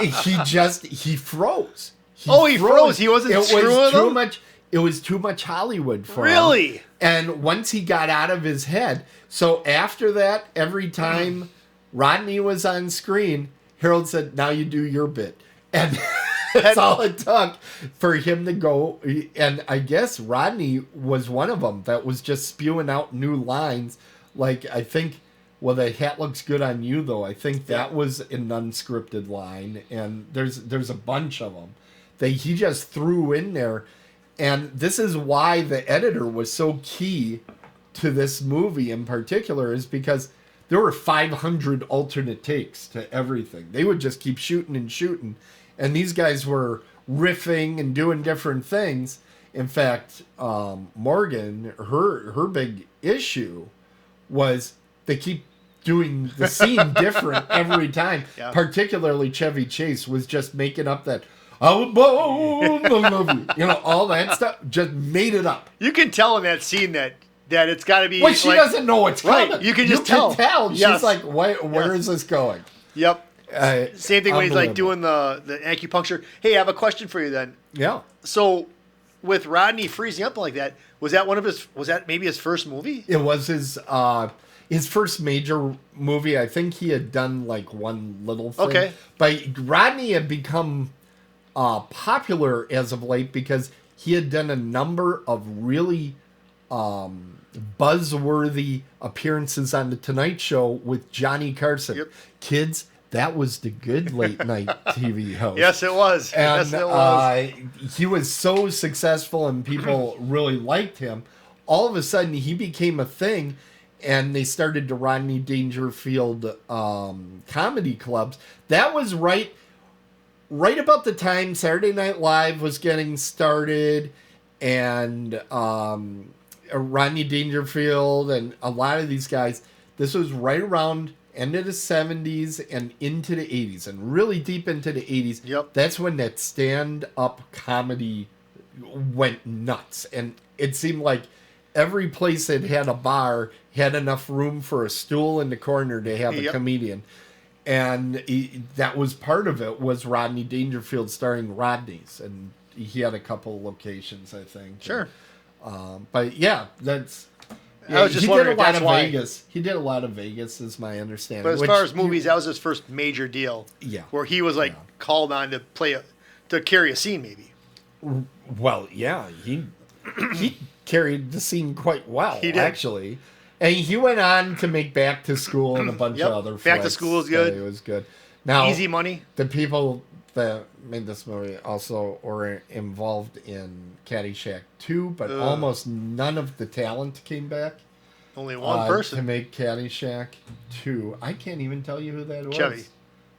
He froze. He froze. He wasn't screwing them? It was too much Hollywood for him. Really? And once he got out of his head, so after that, every time Rodney was on screen, Harold said, "Now you do your bit." And that's all it took for him to go. And I guess Rodney was one of them that was just spewing out new lines. Like, I think, "Well, the hat looks good on you," though. I think that was an unscripted line. And there's a bunch of them that he just threw in there. And this is why the editor was so key to this movie in particular, is because there were 500 alternate takes to everything. They would just keep shooting and shooting. And these guys were riffing and doing different things. In fact, Morgan, her big issue was they keep doing the scene different every time. Yeah. Particularly Chevy Chase was just making up that, "I love you." You know, all that stuff. Just made it up. You can tell in that scene that it's got to be. Well, she doesn't know what's coming. Right, you can just tell. Yes. She's like, where is this going? Yep. Same thing when he's like doing the acupuncture. Hey, I have a question for you then. Yeah. So, with Rodney freezing up like that, was that maybe his first movie? It was his first major movie. I think he had done like one little thing. Okay. But Rodney had become popular as of late because he had done a number of really buzzworthy appearances on the Tonight Show with Johnny Carson. Yep. Kids, that was the good late night TV host. Yes, it was. And he was so successful and people really liked him. all of a sudden he became a thing, and they started the Rodney Dangerfield comedy clubs. That was right about the time Saturday Night Live was getting started, and Rodney Dangerfield and a lot of these guys. This was right around end of the 70s and into the 80s, and really deep into the 80s. Yep. That's when that stand-up comedy went nuts, and it seemed like every place that had a bar had enough room for a stool in the corner to have a comedian. And that was part of it, was Rodney Dangerfield starring Rodney's, and he had a couple locations, I think. Sure. But yeah, that's... I was just wondering if that's why. Vegas. He did a lot of Vegas, is my understanding. But as far as movies, that was his first major deal. Yeah. Where he was called on to to carry a scene, maybe. Well, yeah, he carried the scene quite well, he did. Actually. And he went on to make Back to School and a bunch of other flicks. Back to School was good. It was good. Now, Easy Money. The people that made this movie also were involved in Caddyshack 2, but almost none of the talent came back. Only one person. To make Caddyshack 2. I can't even tell you who that was. Chevy.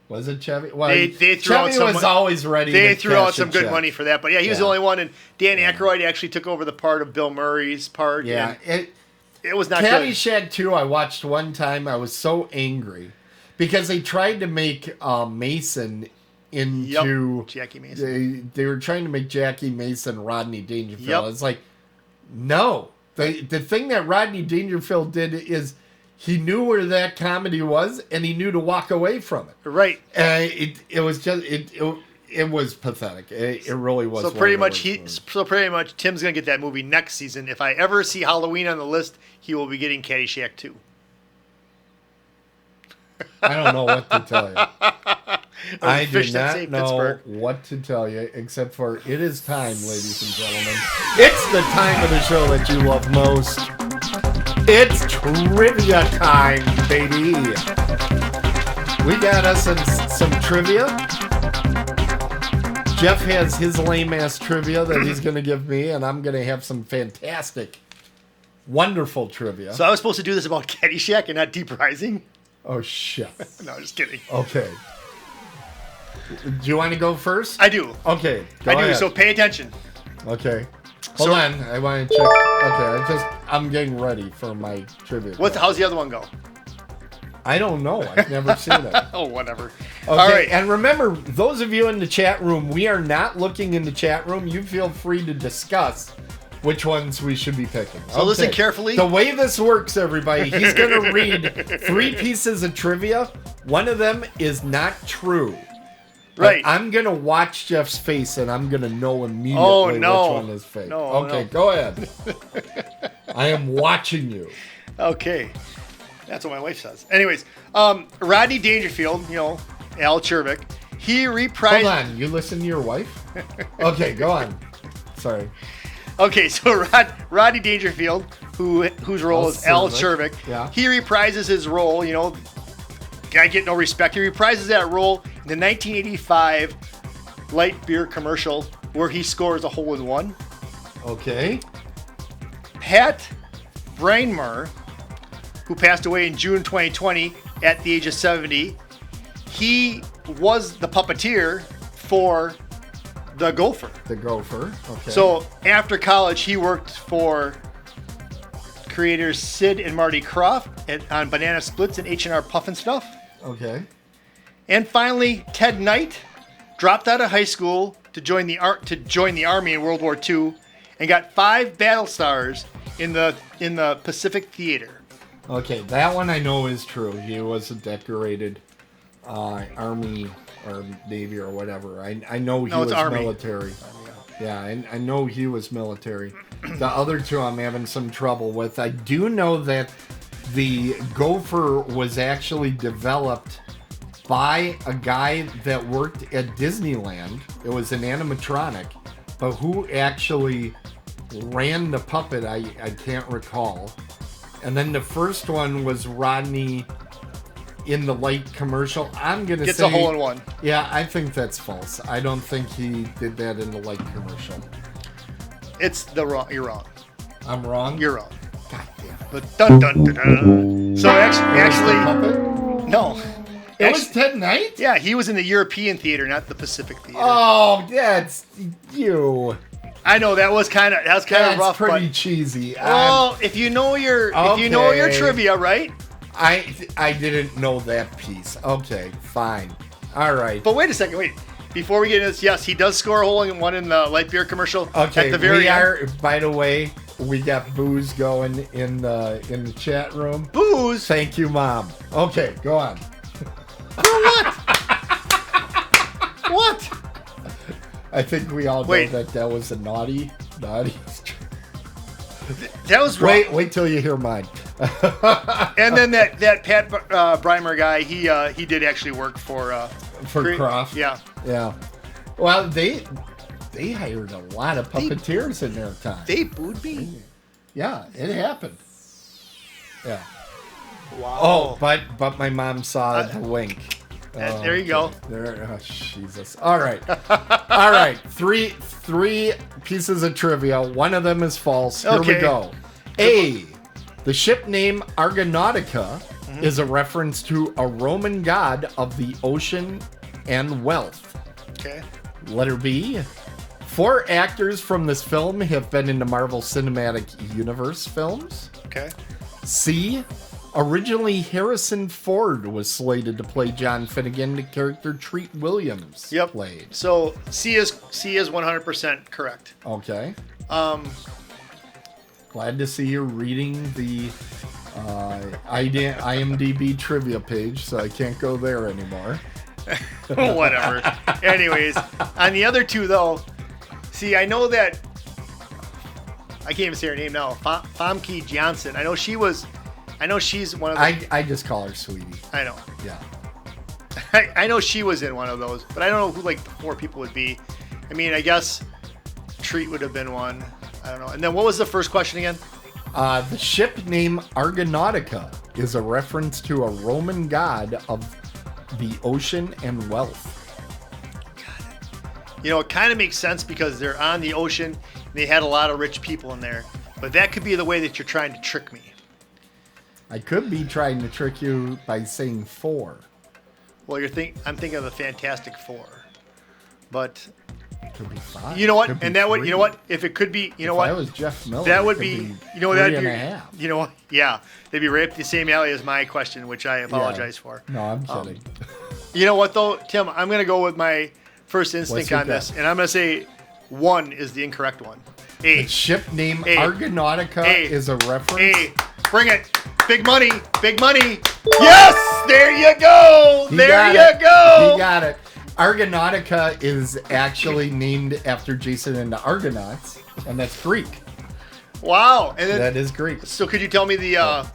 Was it Chevy? Well, they threw Chevy out was always ready. They to threw out cash some a good check. money for that. But yeah, he was the only one. And Dan Aykroyd actually took over the part of Bill Murray's part. Yeah. It was not good. Caddyshack 2 I watched one time. I was so angry because they tried to make Mason into... Jackie Mason. They were trying to make Jackie Mason Rodney Dangerfield. Yep. It's like, no. The thing that Rodney Dangerfield did is he knew where that comedy was, and he knew to walk away from it. Right. It was just... It was pathetic. It really was. So pretty much, Tim's gonna get that movie next season. If I ever see Halloween on the list, he will be getting Caddyshack 2. I don't know what to tell you. I do fish that not saved know Pittsburgh. what to tell you, except for it is time, ladies and gentlemen. It's the time of the show that you love most. It's trivia time, baby. We got us some trivia. Jeff has his lame-ass trivia that he's going to give me, and I'm going to have some fantastic, wonderful trivia. So I was supposed to do this about Caddyshack and not Deep Rising? Oh, shit. No, just kidding. Okay. Do you want to go first? I do. Okay. I do, ahead. so pay attention. Okay. Hold on. I want to check. Okay, I'm getting ready for my trivia. How's the other one go? I don't know. I've never seen it. Oh, whatever. Okay, All right. and remember, those of you in the chat room, we are not looking in the chat room. You feel free to discuss which ones we should be picking. So listen carefully. The way this works, everybody, he's going to read 3 pieces of trivia. One of them is not true. Right. But I'm going to watch Jeff's face, and I'm going to know immediately which one is fake. No. Go ahead. I am watching you. Okay. That's what my wife says. Anyways, Rodney Dangerfield, Al Chervick, he reprised... Hold on. You listen to your wife? Okay, go on. Sorry. Okay, so Rodney Dangerfield, whose role is Al Chervick, he reprises his role, guy get no respect. He reprises that role in the 1985 light beer commercial where he scores a hole-in-one. Okay. Pat Brainmer, who passed away in June 2020 at the age of 70, he was the puppeteer for the Gopher. The Gopher, okay. So after college, he worked for creators Sid and Marty Krofft on Banana Splits and H&R Puffin Stuff. Okay. And finally, Ted Knight dropped out of high school to join the Army in World War II and got 5 battle stars in the Pacific Theater. Okay, that one I know is true. He was a decorated Army or Navy or whatever. I know he was Army. military. Yeah, I know he was military. The other 2 I'm having some trouble with. I do know that the Gopher was actually developed by a guy that worked at Disneyland. It was an animatronic, but who actually ran the puppet, I can't recall. And then the first one was Rodney in the light commercial. I'm going to say... Gets a hole-in-one. Yeah, I think that's false. I don't think he did that in the light commercial. You're wrong. I'm wrong. You're wrong. God damn. But dun dun dun dun. So actually, Puppet? no. It was Ted Knight? Yeah, he was in the European theater, not the Pacific theater. Oh, that's you. I know that was kind of rough. That's pretty but, cheesy. well, if you know your trivia, right? I didn't know that piece. Okay, fine. All right. But wait a second, wait. Before we get into this, yes, he does score a hole in one in the light beer commercial. Okay, at the very end. By the way, we got booze going in the chat room. Booze? Thank you, Mom. Okay, go on. What? What? I think we all know that was a naughty. That was wrong. Wait till you hear mine. And then that Pat Brymer guy, he did actually work for Croft. Yeah. Yeah. Well, they hired a lot of puppeteers in their time. They booed me. Yeah, it happened. Yeah. Wow. Oh, but my mom saw the wink. There you go. Oh, Jesus. All right. All right. Three pieces of trivia. One of them is false. Here we go. A, the ship name Argonautica is a reference to a Roman god of the ocean and wealth. Okay. Letter B, 4 actors from this film have been in the Marvel Cinematic Universe films. Okay. C, originally Harrison Ford was slated to play John Finnegan, the character Treat Williams played. So C is 100% correct. Okay. Glad to see you reading the IMDb trivia page, so I can't go there anymore. Whatever. Anyways, on the other two though, see, I know that I can't even say her name now. Famke Janssen. I know she's one of the... I just call her Sweetie. I know. Yeah. I know she was in one of those, but I don't know who like the 4 people would be. I mean, I guess Treat would have been one. I don't know. And then what was the first question again? The ship name Argonautica is a reference to a Roman god of the ocean and wealth. Got it. You know, it kind of makes sense because they're on the ocean and they had a lot of rich people in there. But that could be the way that you're trying to trick me. I could be trying to trick you by saying 4. Well, I'm thinking of the Fantastic Four. But could be 5. You know what? Could And be that would, 3. you know what? If it could be, you know if what? I was Jeff Miller, that would it could be, you know, that'd 3 be, and a half. you know, yeah, they'd be right up the same alley as my question, which I apologize for. No, I'm kidding. You know what though, Tim? I'm gonna go with my first instinct on this, and I'm gonna say 1 is the incorrect one. A. The ship name A. Argonautica is a reference. A. Bring it. Big money. Big money. Yes! There you go. He got it. Argonautica is actually named after Jason and the Argonauts, and that's Greek. Wow. And then, that is Greek. So could you tell me the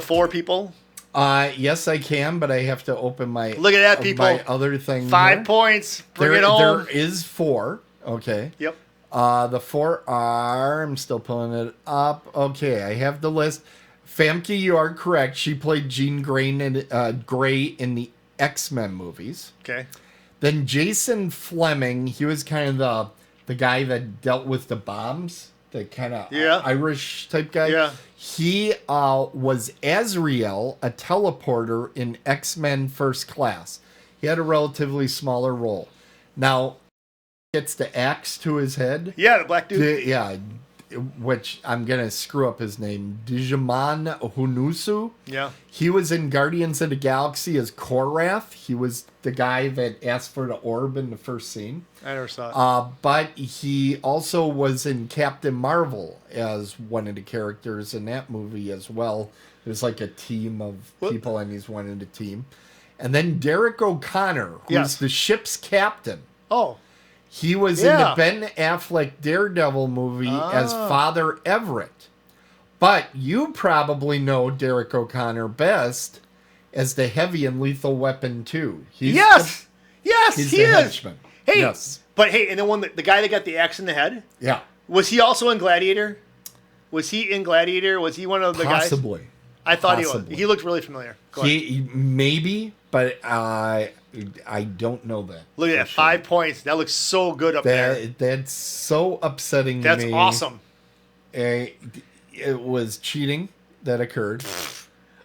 4 people? Yes, I can, but I have to open my... Look at that, people. My other thing 5 here. points. Bring it home. There is 4. Okay. Yep. The 4 are... I'm still pulling it up. Okay, I have the list. Famke, you are correct. She played Jean Grey in the X-Men movies. Okay. Then Jason Fleming, he was kind of the guy that dealt with the bombs, the kind of Irish type guy. Yeah. He was Azrael, a teleporter in X-Men First Class. He had a relatively smaller role. Now, gets the axe to his head. Yeah, the black dude. Which I'm going to screw up his name. Digimon Hunusu. Yeah. He was in Guardians of the Galaxy as Korath. He was the guy that asked for the orb in the first scene. I never saw it. But he also was in Captain Marvel as one of the characters in that movie as well. There's like a team of people, and he's one of the team. And then Derek O'Connor, who's the ship's captain. Oh. He was in the Ben Affleck Daredevil movie as Father Everett. But you probably know Derek O'Connor best as the Heavy and Lethal Weapon 2. Yes, he the is. Henchman. Hey, yes. But hey, and the guy that got the axe in the head? Yeah. Was he also in Gladiator? Was he in Gladiator? Was he one of the guys? Possibly. I thought he was. He looked really familiar. He maybe, but I don't know that. Look at that, 5 points. That looks so good up there. That's so upsetting to me. That's awesome. It was cheating that occurred.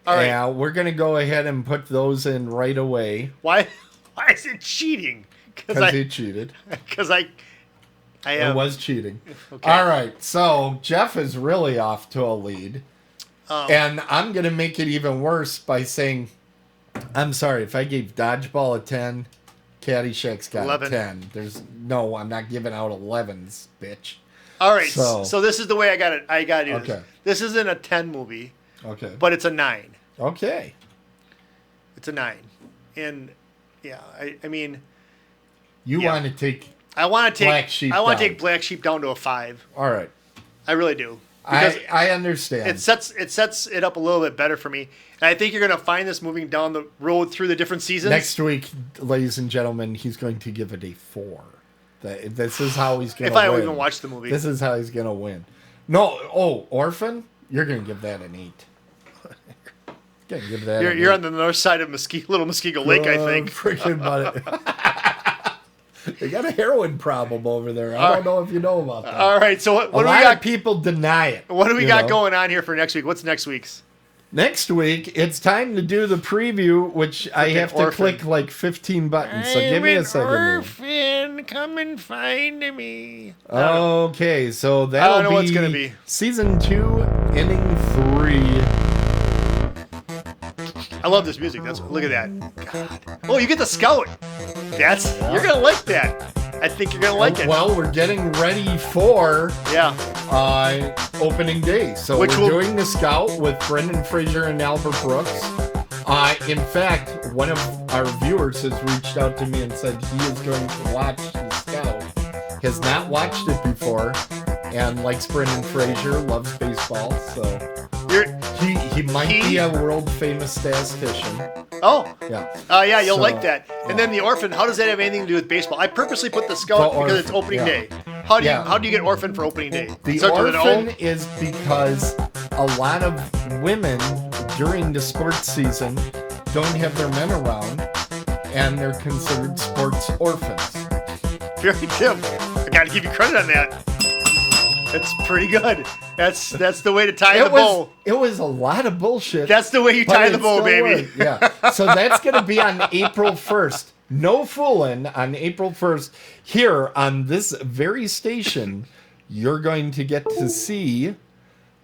All right. Yeah, we're going to go ahead and put those in right away. Why is it cheating? Because he cheated. Because I am. It was cheating. Okay. All right, so Jeff is really off to a lead. And I'm going to make it even worse by saying, I'm sorry, if I gave Dodgeball a 10, Caddyshack's got 11. a 10. I'm not giving out 11s, bitch. All right, So- so this is the way I got to do this. Okay. This isn't a 10 movie, Okay. but it's a 9. Okay. It's a 9. And, yeah, I mean... You Yeah. want to take... I want to take Black Sheep I want to down. take Black Sheep down to a 5. All right. I really do. Because I understand. it sets it up a little bit better for me. And I think you're going to find this moving down the road through the different seasons. Next week, ladies and gentlemen, he's going to give it a 4. This is how he's going if to I win. even watch the movie. This is how he's going to win. No, Orphan? You're going to give that an 8. Going to give that an 8. You're on the north side of Little Muskego Lake, I think. Freaking buddy. They got a heroin problem over there. I don't know if you know about that. All right, so what A do we lot got? of people deny it. What do we you got know? going on here for next week? What's next week's? Next week, it's time to do the preview, which I have to Orphan. click like 15 buttons. So give me a second. here. Orphan, come and find me. Okay, so that'll know be, what it's gonna be. Season 2, Inning 3. I love this music. Look at that. God. Oh, you get the Scout. You're gonna like that. I think you're gonna like it. Well, we're getting ready for Yeah. opening day. So Which we're will- doing the Scout with Brendan Fraser and Albert Brooks. In fact, one of our viewers has reached out to me and said he is going to watch the Scout. Has not watched it before and likes Brendan Fraser, loves baseball, so he might be a world famous statistician. Oh. Yeah. Yeah, you'll So, like that. And then the Orphan. How does that have anything to do with baseball? I purposely put the Scout The because it's Orphan, opening yeah. day. How do you Yeah. get Orphan for opening day? The Starts with an O? Orphan is because a lot of women during the sports season don't have their men around, and they're considered sports orphans. Very Tim. I got to give you credit on that. That's pretty good. That's the way to tie the bow. It was a lot of bullshit. That's the way you but tie it the bow, still baby. worked. Yeah. So that's going to be on April 1st. No fooling, on April 1st. Here on this very station, you're going to get to see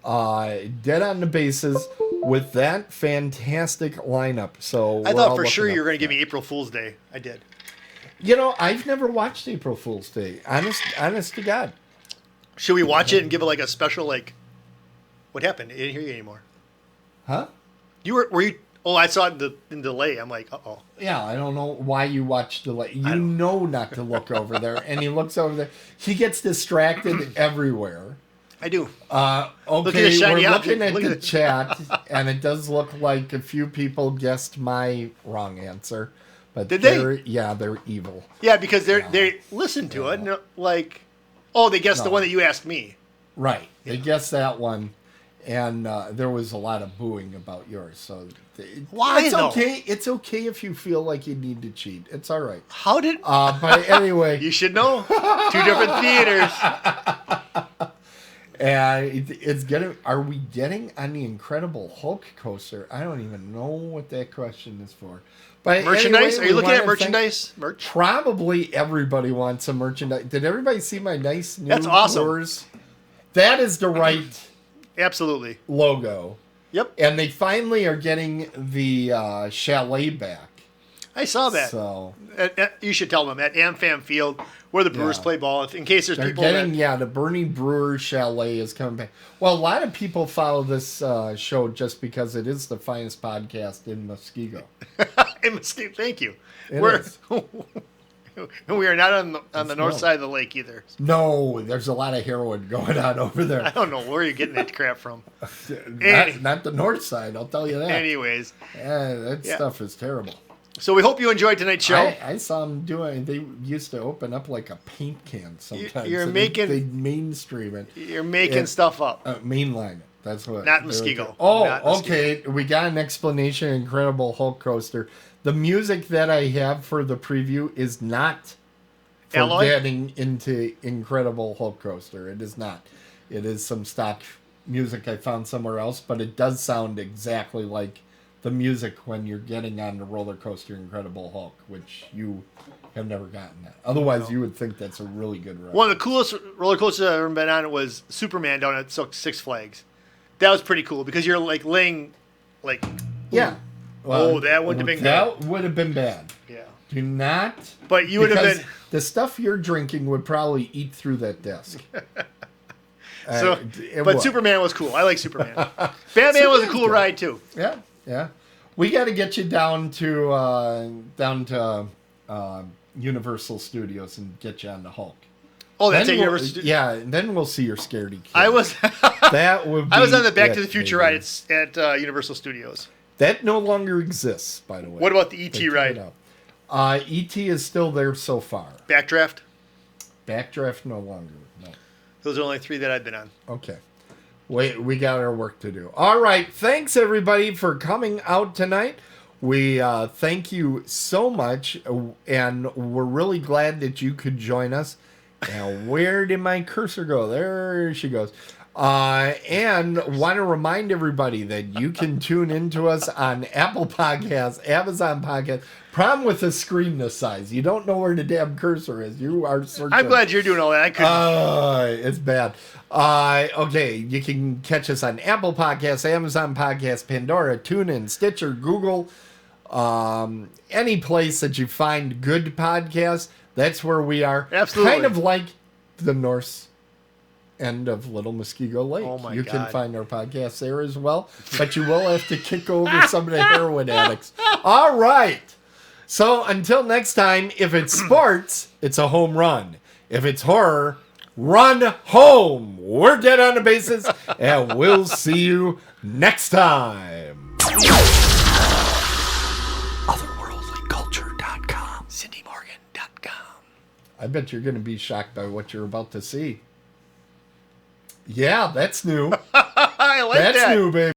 Dead on the Bases with that fantastic lineup. So I we're thought all for sure looking you were up going to give for me April Fool's Day. I did. that. You know, I've never watched April Fool's Day. Honest to God. Should we watch it and give it like a special what happened? I didn't hear you anymore. Huh? Were you? Oh, I saw it in delay. I'm like, uh-oh. Yeah, I don't know why you watch the light. You know not to look over there, and he looks over there. He gets distracted everywhere. I do. Okay, Look at the shiny we're object. looking at Look the at it. chat, and it does look like a few people guessed my wrong answer. But Did they? They're evil. Yeah, because they listen to it and they're like, oh, they guessed the No. one that you asked me. Right. They guessed that one, and there was a lot of booing about yours. So Why, it's though? okay. It's okay if you feel like you need to cheat. It's all right. How did? But anyway. You should know. 2 different theaters. It's getting. Are we getting on the Incredible Hulk coaster? I don't even know what that question is for. But Merchandise? anyway, Are you looking we at wanna thank- merchandise? Merch? Probably everybody wants some merchandise. Did everybody see my nice new That's awesome. Brewers? That is the right Absolutely. logo. Yep. And they finally are getting the chalet back. I saw that. So You should tell them at AmFam Field where the Brewers Yeah. play ball. In case there's they're people getting, the Bernie Brewer chalet is coming back. Well, a lot of people follow this show just because it is the finest podcast in Muskego. Thank you. It We're is. we are not on the north no. side of the lake either. No, there's a lot of heroin going on over I there. don't know where you're getting that crap from. Any- Not the north side, I'll tell you that. Anyways, That Yeah. stuff is terrible. so we hope you enjoyed tonight's show. I saw them doing. They used to open up like a paint can sometimes. You're so making- they mainstream it, You're making Yeah. stuff up. mainline it. That's what. Not they Muskego. would do. Oh, Not Muskego. okay. We got an explanation. Incredible Hulk coaster. The music that I have for the preview is not for Alloy? getting into Incredible Hulk coaster. It is not. It is some stock music I found somewhere else, but it does sound exactly like the music when you're getting on the roller coaster Incredible Hulk, which you have never gotten that. Otherwise, you would think that's a really good ride. One of the coolest roller coasters I've ever been on was Superman down at Six Flags. That was pretty cool because you're like laying, like. Yeah. Well, that wouldn't have been good. That would have been bad. Yeah. Do not. But you would have been. The stuff you're drinking would probably eat through that desk. Superman was cool. I like Superman. Batman was a cool ride too. Yeah, yeah. We got to get you down to Universal Studios and get you on the Hulk. Oh, that's at Universal Studios. Yeah, and then we'll see your scaredy kid. I was. That would. I was on the Back to the Future ride at Universal Studios. That no longer exists, by the way. What about the E.T. ride? E.T. is still there so far. Backdraft? Backdraft no longer. No. Those are only 3 that I've been on. Okay. We got our work to do. All right. Thanks, everybody, for coming out tonight. We thank you so much, and we're really glad that you could join us. Now, where did my cursor go? There she goes. And want to remind everybody that you can tune into us on Apple Podcasts, Amazon Podcasts. Problem with a screen this size, you don't know where the damn cursor is. You are searching. I'm glad you're doing all that. I couldn't. It's bad. Okay, you can catch us on Apple Podcasts, Amazon Podcasts, Pandora, TuneIn, Stitcher, Google, any place that you find good podcasts. That's where we are. Absolutely. Kind of like the Norse end of Little Muskego Lake. Oh my you God. can find our podcast there as well, but you will have to kick over some of the heroin addicts. All right. So until next time, if it's sports, it's a home run. If it's horror, run home. We're dead on the bases, and we'll see you next time. Otherworldlyculture.com, CindyMorgan.com. I bet you're going to be shocked by what you're about to see. Yeah, that's new. I like that. That's new, baby.